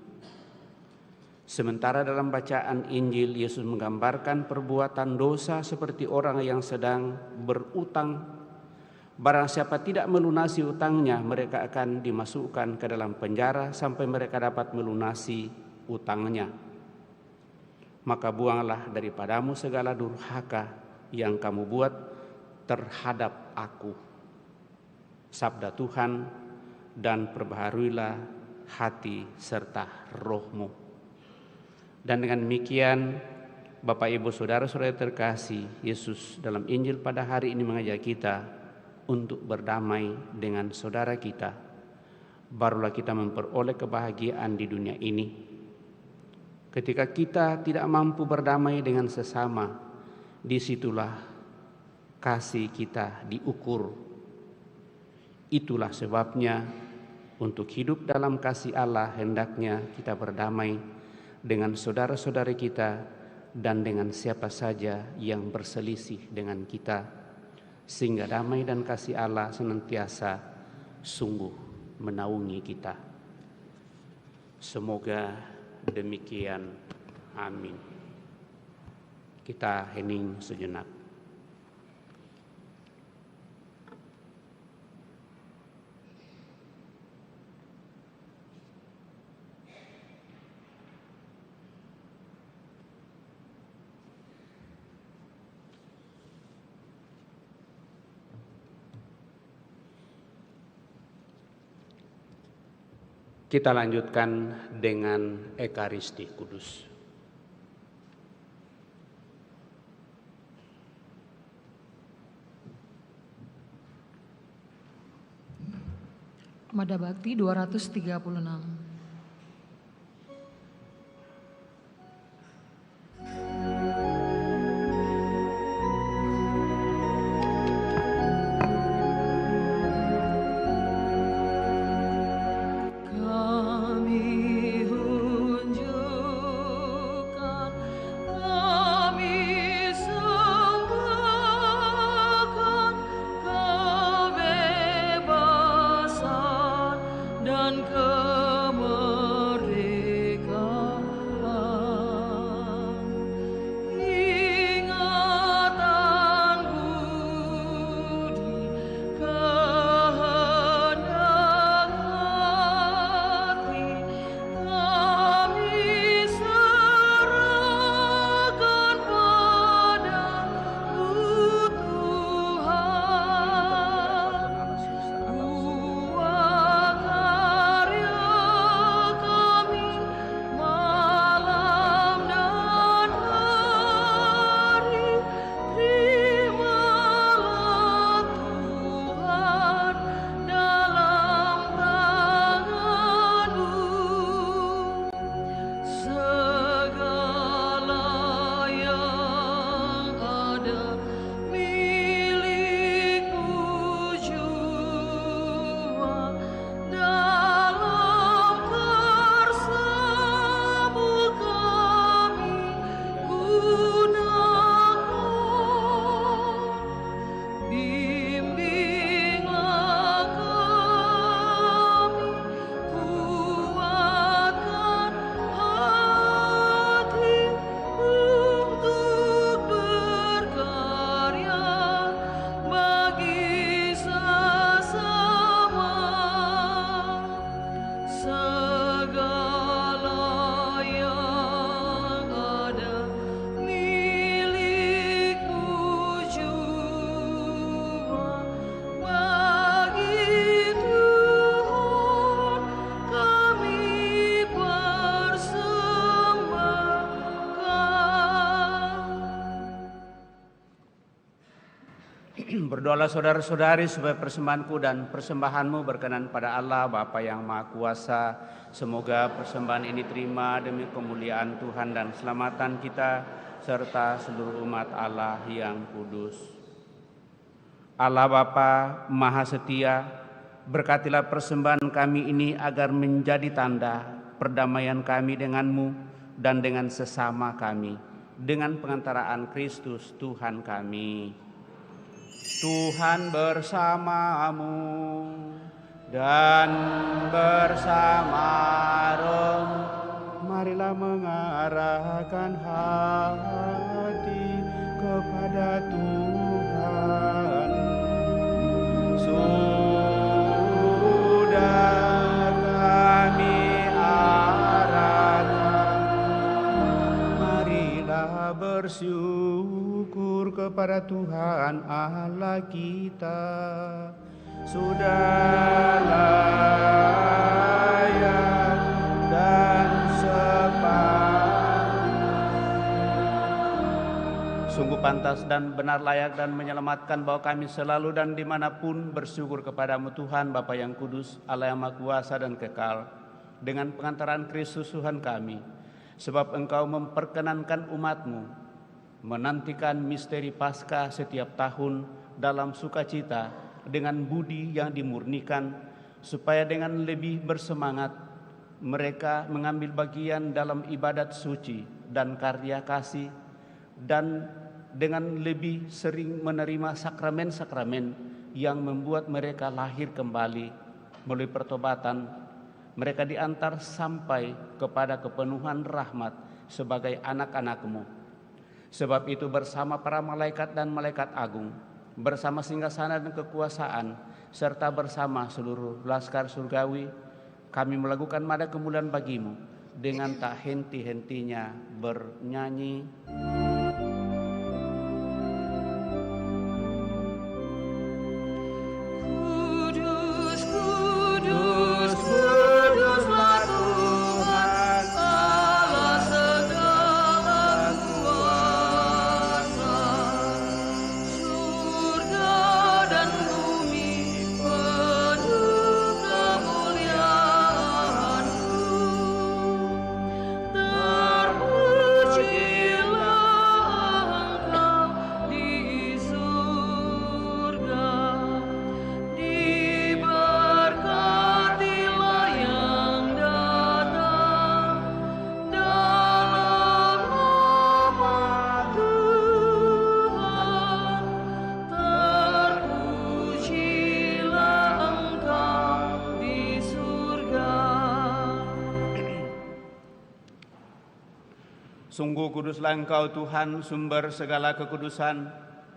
Speaker 2: Sementara dalam bacaan Injil, Yesus menggambarkan perbuatan dosa seperti orang yang sedang berutang. Barang siapa tidak melunasi utangnya, mereka akan dimasukkan ke dalam penjara sampai mereka dapat melunasi utangnya. Maka buanglah daripadamu segala durhaka yang kamu buat terhadap aku. Sabda Tuhan, dan perbaharuilah hati serta rohmu. Dan dengan demikian, Bapak, Ibu, Saudara-saudara terkasih, Yesus dalam Injil pada hari ini mengajak kita untuk berdamai dengan saudara kita. Barulah kita memperoleh kebahagiaan di dunia ini. Ketika kita tidak mampu berdamai dengan sesama, disitulah kasih kita diukur. Itulah sebabnya untuk hidup dalam kasih Allah hendaknya kita berdamai dengan saudara-saudari kita dan dengan siapa saja yang berselisih dengan kita, sehingga damai dan kasih Allah senantiasa sungguh menaungi kita. Semoga demikian. Amin. Kita hening sejenak. Kita lanjutkan dengan Ekaristi Kudus.
Speaker 1: Mada Bakti 236.
Speaker 4: Kami sembah
Speaker 2: Berdoalah saudara-saudari supaya persembahanku dan persembahanmu berkenan pada Allah Bapa yang Maha Kuasa. Semoga persembahan ini terima demi kemuliaan Tuhan dan keselamatan kita serta seluruh umat Allah yang kudus. Allah Bapa Maha Setia, berkatilah persembahan kami ini agar menjadi tanda perdamaian kami denganmu dan dengan sesama kami, dengan pengantaraan Kristus Tuhan kami. Tuhan bersamamu dan bersama rohmu. Marilah mengarahkan hati kepada Tuhan. Sudah kami arahkan, marilah bersyukur kepada Tuhan Allah kita. Sudah layak dan sungguh pantas dan benar layak dan menyelamatkan bahwa kami selalu dan dimanapun bersyukur kepadamu Tuhan Bapa yang kudus, Allah yang Maha Kuasa dan kekal, dengan pengantaran Kristus Tuhan kami. Sebab Engkau memperkenankan umat-Mu menantikan misteri Paskah setiap tahun dalam sukacita dengan budi yang dimurnikan, supaya dengan lebih bersemangat mereka mengambil bagian dalam ibadat suci dan karya kasih, dan dengan lebih sering menerima sakramen-sakramen yang membuat mereka lahir kembali melalui pertobatan. Mereka diantar sampai kepada kepenuhan rahmat sebagai anak-anak-Mu. Sebab itu bersama para malaikat dan malaikat agung, bersama singgasana dan kekuasaan, serta bersama seluruh laskar surgawi, kami melakukan nada kemuliaan bagi-Mu dengan tak henti-hentinya bernyanyi. Sungguh kuduslah Engkau Tuhan, sumber segala kekudusan.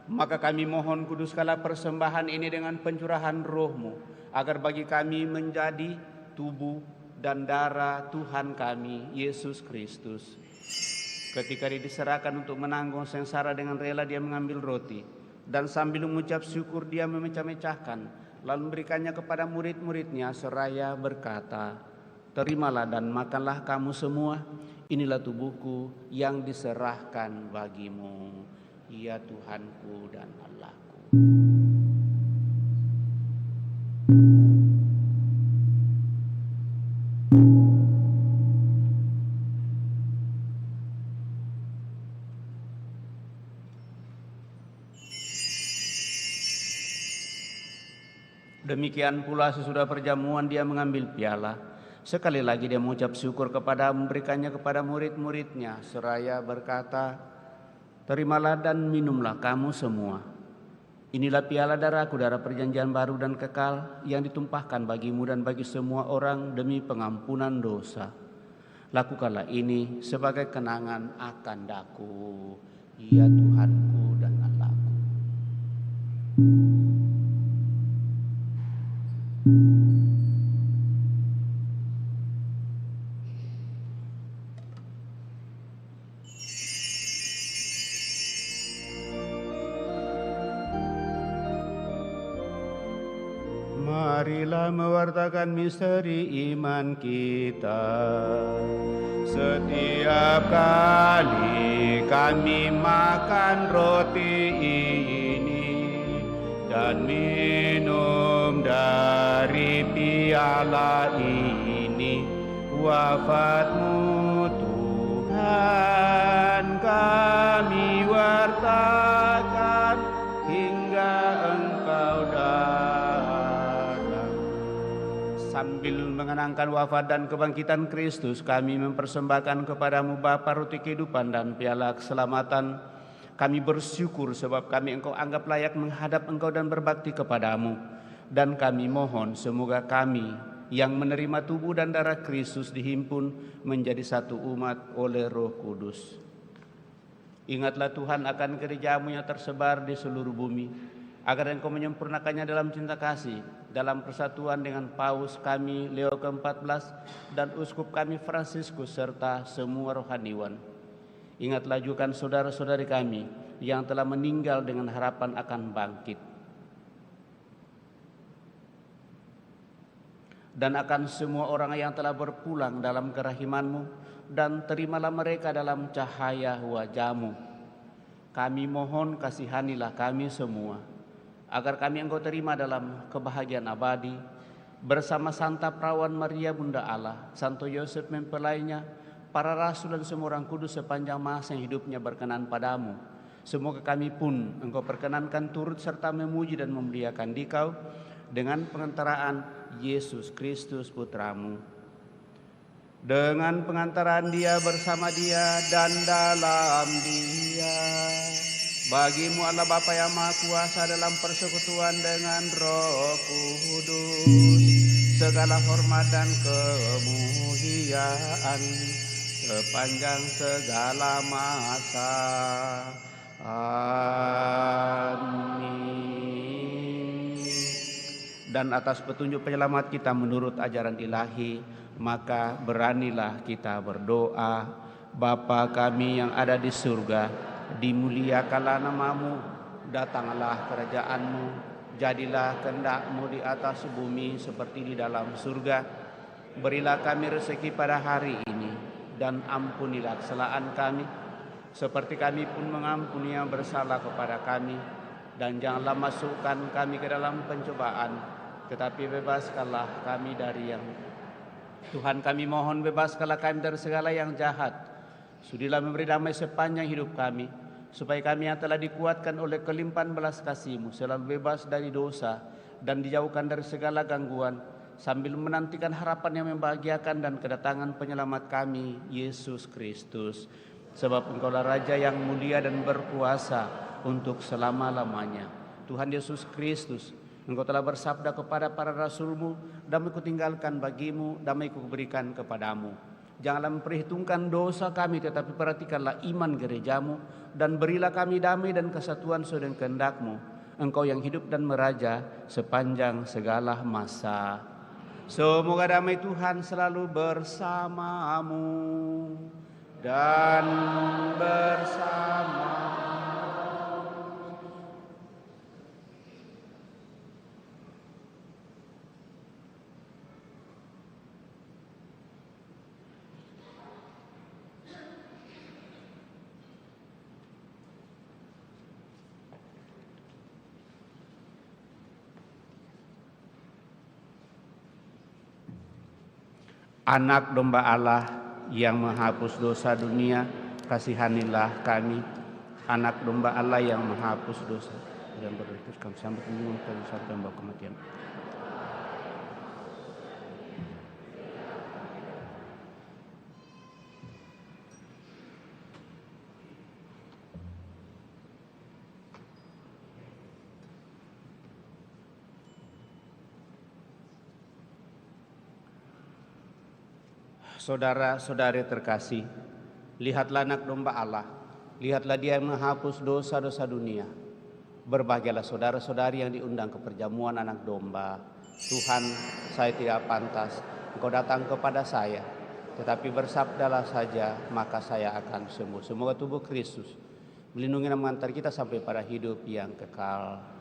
Speaker 2: Maka kami mohon kuduskanlah persembahan ini dengan pencurahan roh-Mu, agar bagi kami menjadi tubuh dan darah Tuhan kami, Yesus Kristus. Ketika Dia diserahkan untuk menanggung sengsara dengan rela, Dia mengambil roti, dan sambil mengucap syukur Dia memecah-mecahkan, lalu memberikannya kepada murid-murid-Nya seraya berkata, "Terimalah dan makanlah kamu semua. Inilah tubuhku yang diserahkan bagimu. Ya Tuhanku dan Allahku." Demikian pula sesudah perjamuan Dia mengambil piala. Sekali lagi Dia mengucap syukur kepada, memberikannya kepada murid-murid-Nya seraya berkata, "Terimalah dan minumlah kamu semua. Inilah piala darahku, darah perjanjian baru dan kekal, yang ditumpahkan bagimu dan bagi semua orang demi pengampunan dosa. Lakukanlah ini sebagai kenangan akan daku, ya Tuhanku dan Allahku." Marilah mewartakan misteri iman kita. Setiap kali kami makan roti ini dan minum dari piala ini, wafat-Mu Tuhan kami wartakan hingga Engkau datang. Sambil mengenangkan wafat dan kebangkitan Kristus, kami mempersembahkan kepadamu Bapa roti kehidupan dan piala keselamatan. Kami bersyukur sebab kami Engkau anggap layak menghadap Engkau dan berbakti kepadamu. Dan kami mohon semoga kami yang menerima tubuh dan darah Kristus dihimpun menjadi satu umat oleh Roh Kudus. Ingatlah Tuhan akan gereja-Mu yang tersebar di seluruh bumi, agar Engkau menyempurnakannya dalam cinta kasih, dalam persatuan dengan Paus kami Leo ke-14 dan Uskup kami Fransiskus serta semua rohaniwan. Ingatlah juga saudara-saudari kami yang telah meninggal dengan harapan akan bangkit, dan akan semua orang yang telah berpulang dalam kerahiman-Mu, dan terimalah mereka dalam cahaya wajah-Mu. Kami mohon kasihanilah kami semua, agar kami Engkau terima dalam kebahagiaan abadi, bersama Santa Perawan Maria Bunda Allah, Santo Yosef mempelainya, para rasul dan semua orang kudus sepanjang masa yang hidupnya berkenan padamu. Semoga kami pun Engkau perkenankan turut serta memuji dan memuliakan Dikau dengan pengantaraan Yesus Kristus Putra-Mu. Dengan pengantaran Dia, bersama Dia, dan dalam Dia, bagi-Mu Allah Bapa yang Maha Kuasa dalam persekutuan dengan Roh Kudus, segala hormat dan kemuliaan sepanjang segala masa. Amin. Dan atas petunjuk penyelamat kita menurut ajaran ilahi, maka beranilah kita berdoa. Bapa kami yang ada di surga, dimuliakanlah nama-Mu, datanglah kerajaan-Mu, jadilah kehendak-Mu di atas bumi seperti di dalam surga. Berilah kami rezeki pada hari ini, dan ampunilah kesalahan kami, seperti kami pun mengampuni yang bersalah kepada kami. Dan janganlah masukkan kami ke dalam pencobaan, tetapi bebaskanlah kami dari yang. Tuhan, kami mohon bebaskanlah kami dari segala yang jahat. Sudilah memberi damai sepanjang hidup kami, supaya kami yang telah dikuatkan oleh kelimpahan belas kasih-Mu selalu bebas dari dosa dan dijauhkan dari segala gangguan, sambil menantikan harapan yang membahagiakan dan kedatangan penyelamat kami, Yesus Kristus. Sebab Engkaulah Raja yang mulia dan berkuasa untuk selama-lamanya. Tuhan Yesus Kristus, Engkau telah bersabda kepada para rasul-Mu, damai kutinggalkan bagi-Mu, damai kuberikan kepadamu. Janganlah memperhitungkan dosa kami, tetapi perhatikanlah iman gereja-Mu, dan berilah kami damai dan kesatuan sesuai dengan kehendak-Mu. Engkau yang hidup dan meraja sepanjang segala masa. Semoga damai Tuhan selalu bersamamu dan bersama Anak domba Allah yang menghapus dosa dunia, kasihanilah kami. Anak domba Allah yang menghapus dosa dan beritus kami sampai kemuliaan sampai membawa kematian. Saudara-saudari terkasih, lihatlah anak domba Allah, lihatlah Dia yang menghapus dosa-dosa dunia. Berbahagialah saudara-saudari yang diundang ke perjamuan anak domba. Tuhan, saya tidak pantas Engkau datang kepada saya, tetapi bersabdalah saja, maka saya akan sembuh. Semoga tubuh Kristus melindungi dan mengantar kita sampai pada hidup yang kekal.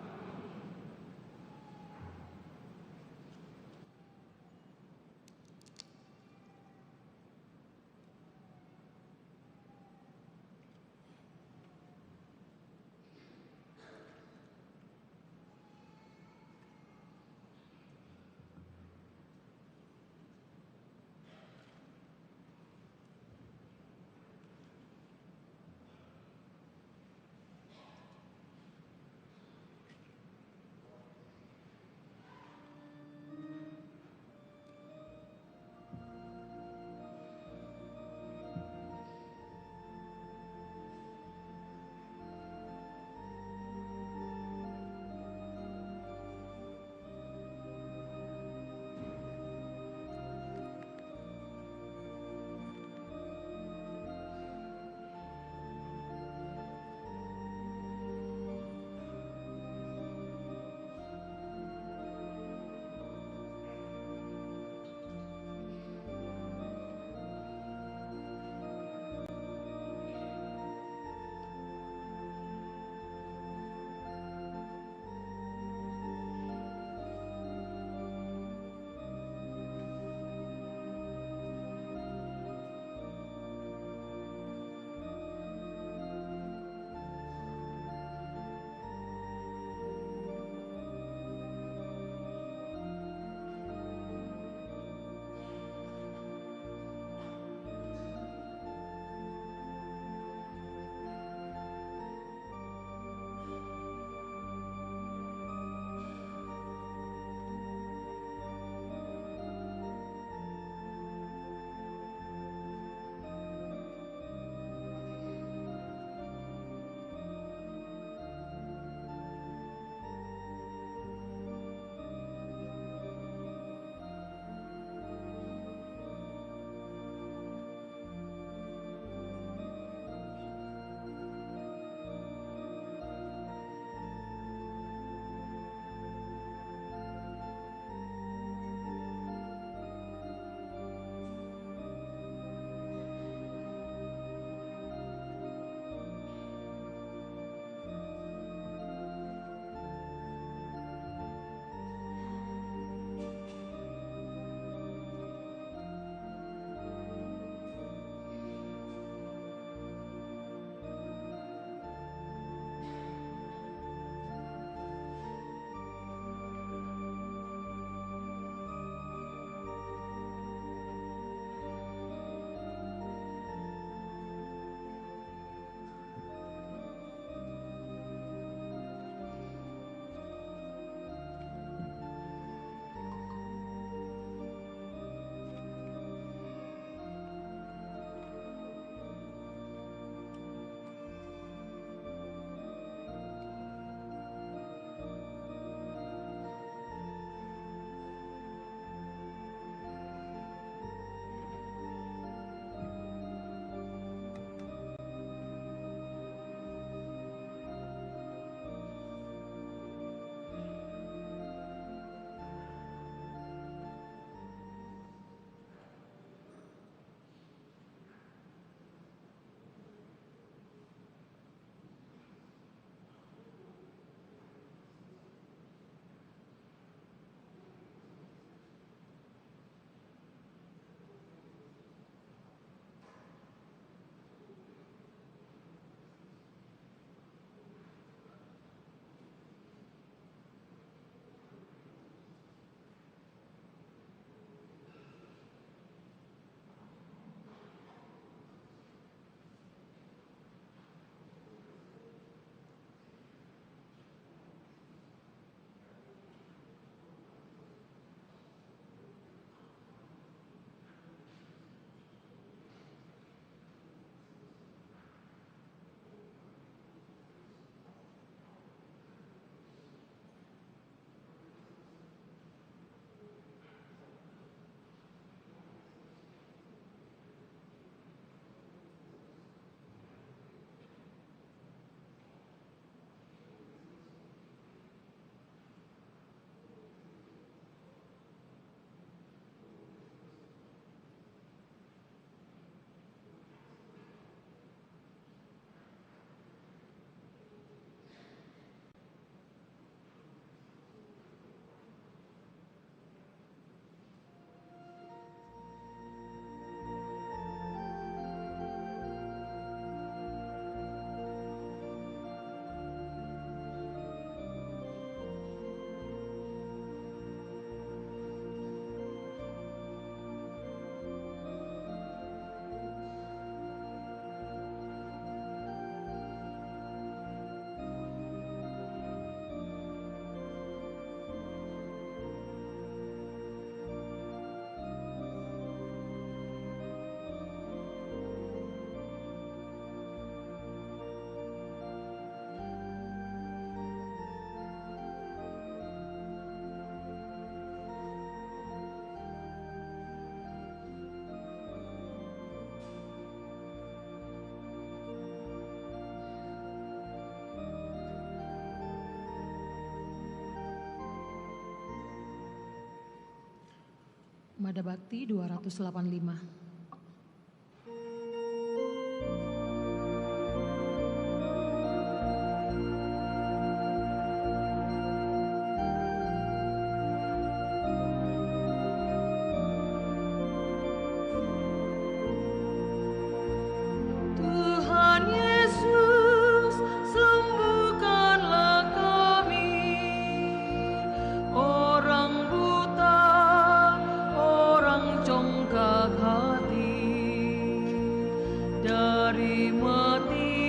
Speaker 1: Mada Bakti 285.
Speaker 4: Tuhan Yesus, sembuhkanlah kami, orang buta, orang congkak hati, dari mati,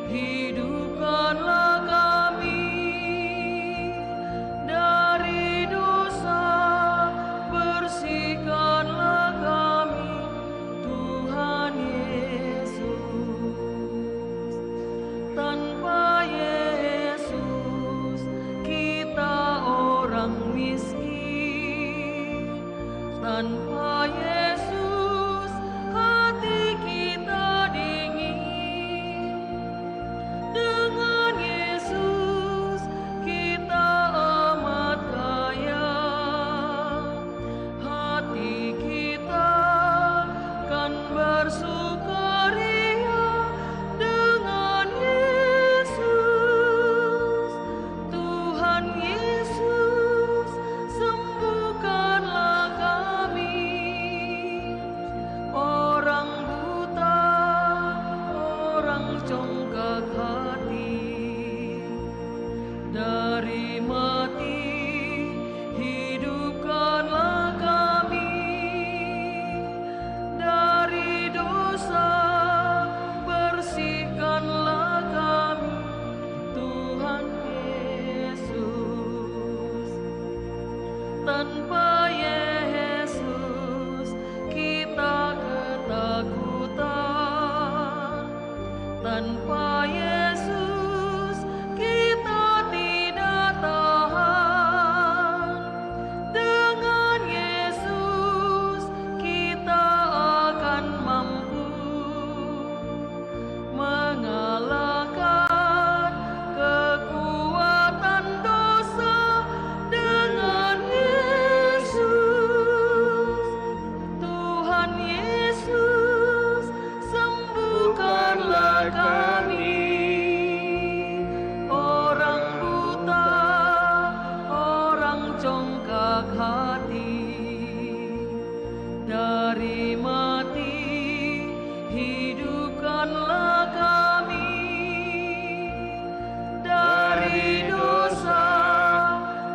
Speaker 4: hidupkanlah kami, dari dosa, bersihkanlah kami, Tuhan Yesus. Tanpa Yesus kita orang miskin, tanpa Yesus hati kita dingin, dengan Yesus kita amat kaya, hati kita kan bersukaria dengan Yesus. Tuhan Yesus, sembuhkanlah kami, orang buta, orang congkak hati, dari mati, hidupkanlah kami, dari dosa, bersihkanlah kami, Tuhan Yesus. Tanpa Yesus kita ketakutan, tanpa Yesus kita tidak tahan, dengan Yesus kita akan mampu mengalahkan kekuatan dosa, dengan Yesus. Tuhan Yesus, sembuhkanlah kami, orang buta, orang congkak hati, dari mati, hidupkanlah kami, dari dosa,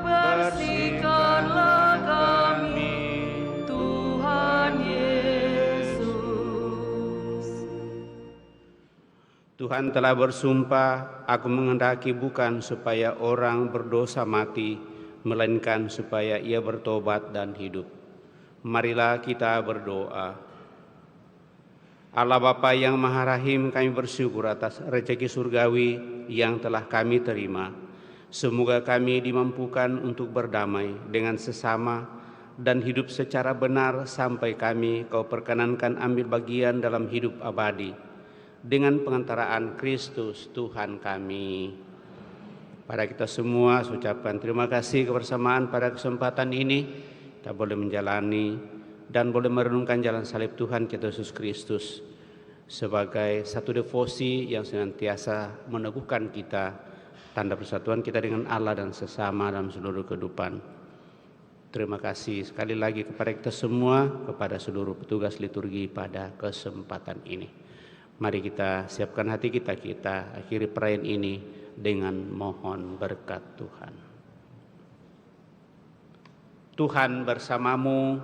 Speaker 4: bersihkanlah kami, Tuhan Yesus.
Speaker 2: Tuhan telah bersumpah, aku menghendaki bukan supaya orang berdosa mati, melainkan supaya ia bertobat dan hidup. Marilah kita berdoa. Allah Bapa yang Maha Rahim, kami bersyukur atas rezeki surgawi yang telah kami terima. Semoga kami dimampukan untuk berdamai dengan sesama dan hidup secara benar sampai kami Kau perkenankan ambil bagian dalam hidup abadi. Dengan pengantaraan Kristus Tuhan kami. Pada kita semua, ucapkan terima kasih kebersamaan pada kesempatan ini. Kita boleh menjalani dan boleh merenungkan jalan salib Tuhan kita Yesus Kristus sebagai satu devosi yang senantiasa meneguhkan kita, tanda persatuan kita dengan Allah dan sesama dalam seluruh kehidupan. Terima kasih sekali lagi kepada kita semua, kepada seluruh petugas liturgi pada kesempatan ini. Mari kita siapkan hati kita akhiri perayaan ini dengan mohon berkat Tuhan. Tuhan bersamamu.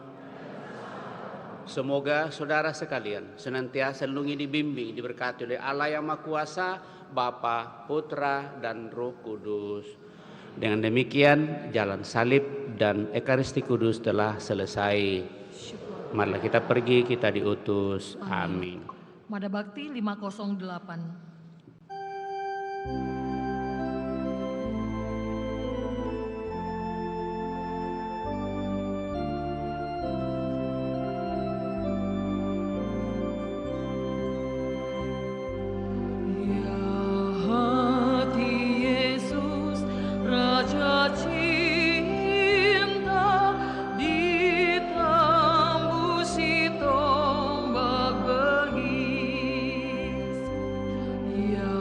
Speaker 2: Semoga saudara sekalian senantiasa dilindungi, dibimbing, diberkati oleh Allah yang Maha Kuasa, Bapa, Putra, dan Roh Kudus. Dengan demikian jalan salib dan Ekaristi Kudus telah selesai. Marilah kita pergi, kita diutus. Amin.
Speaker 1: Mada Bakti 508.
Speaker 4: Raja cinta di Ya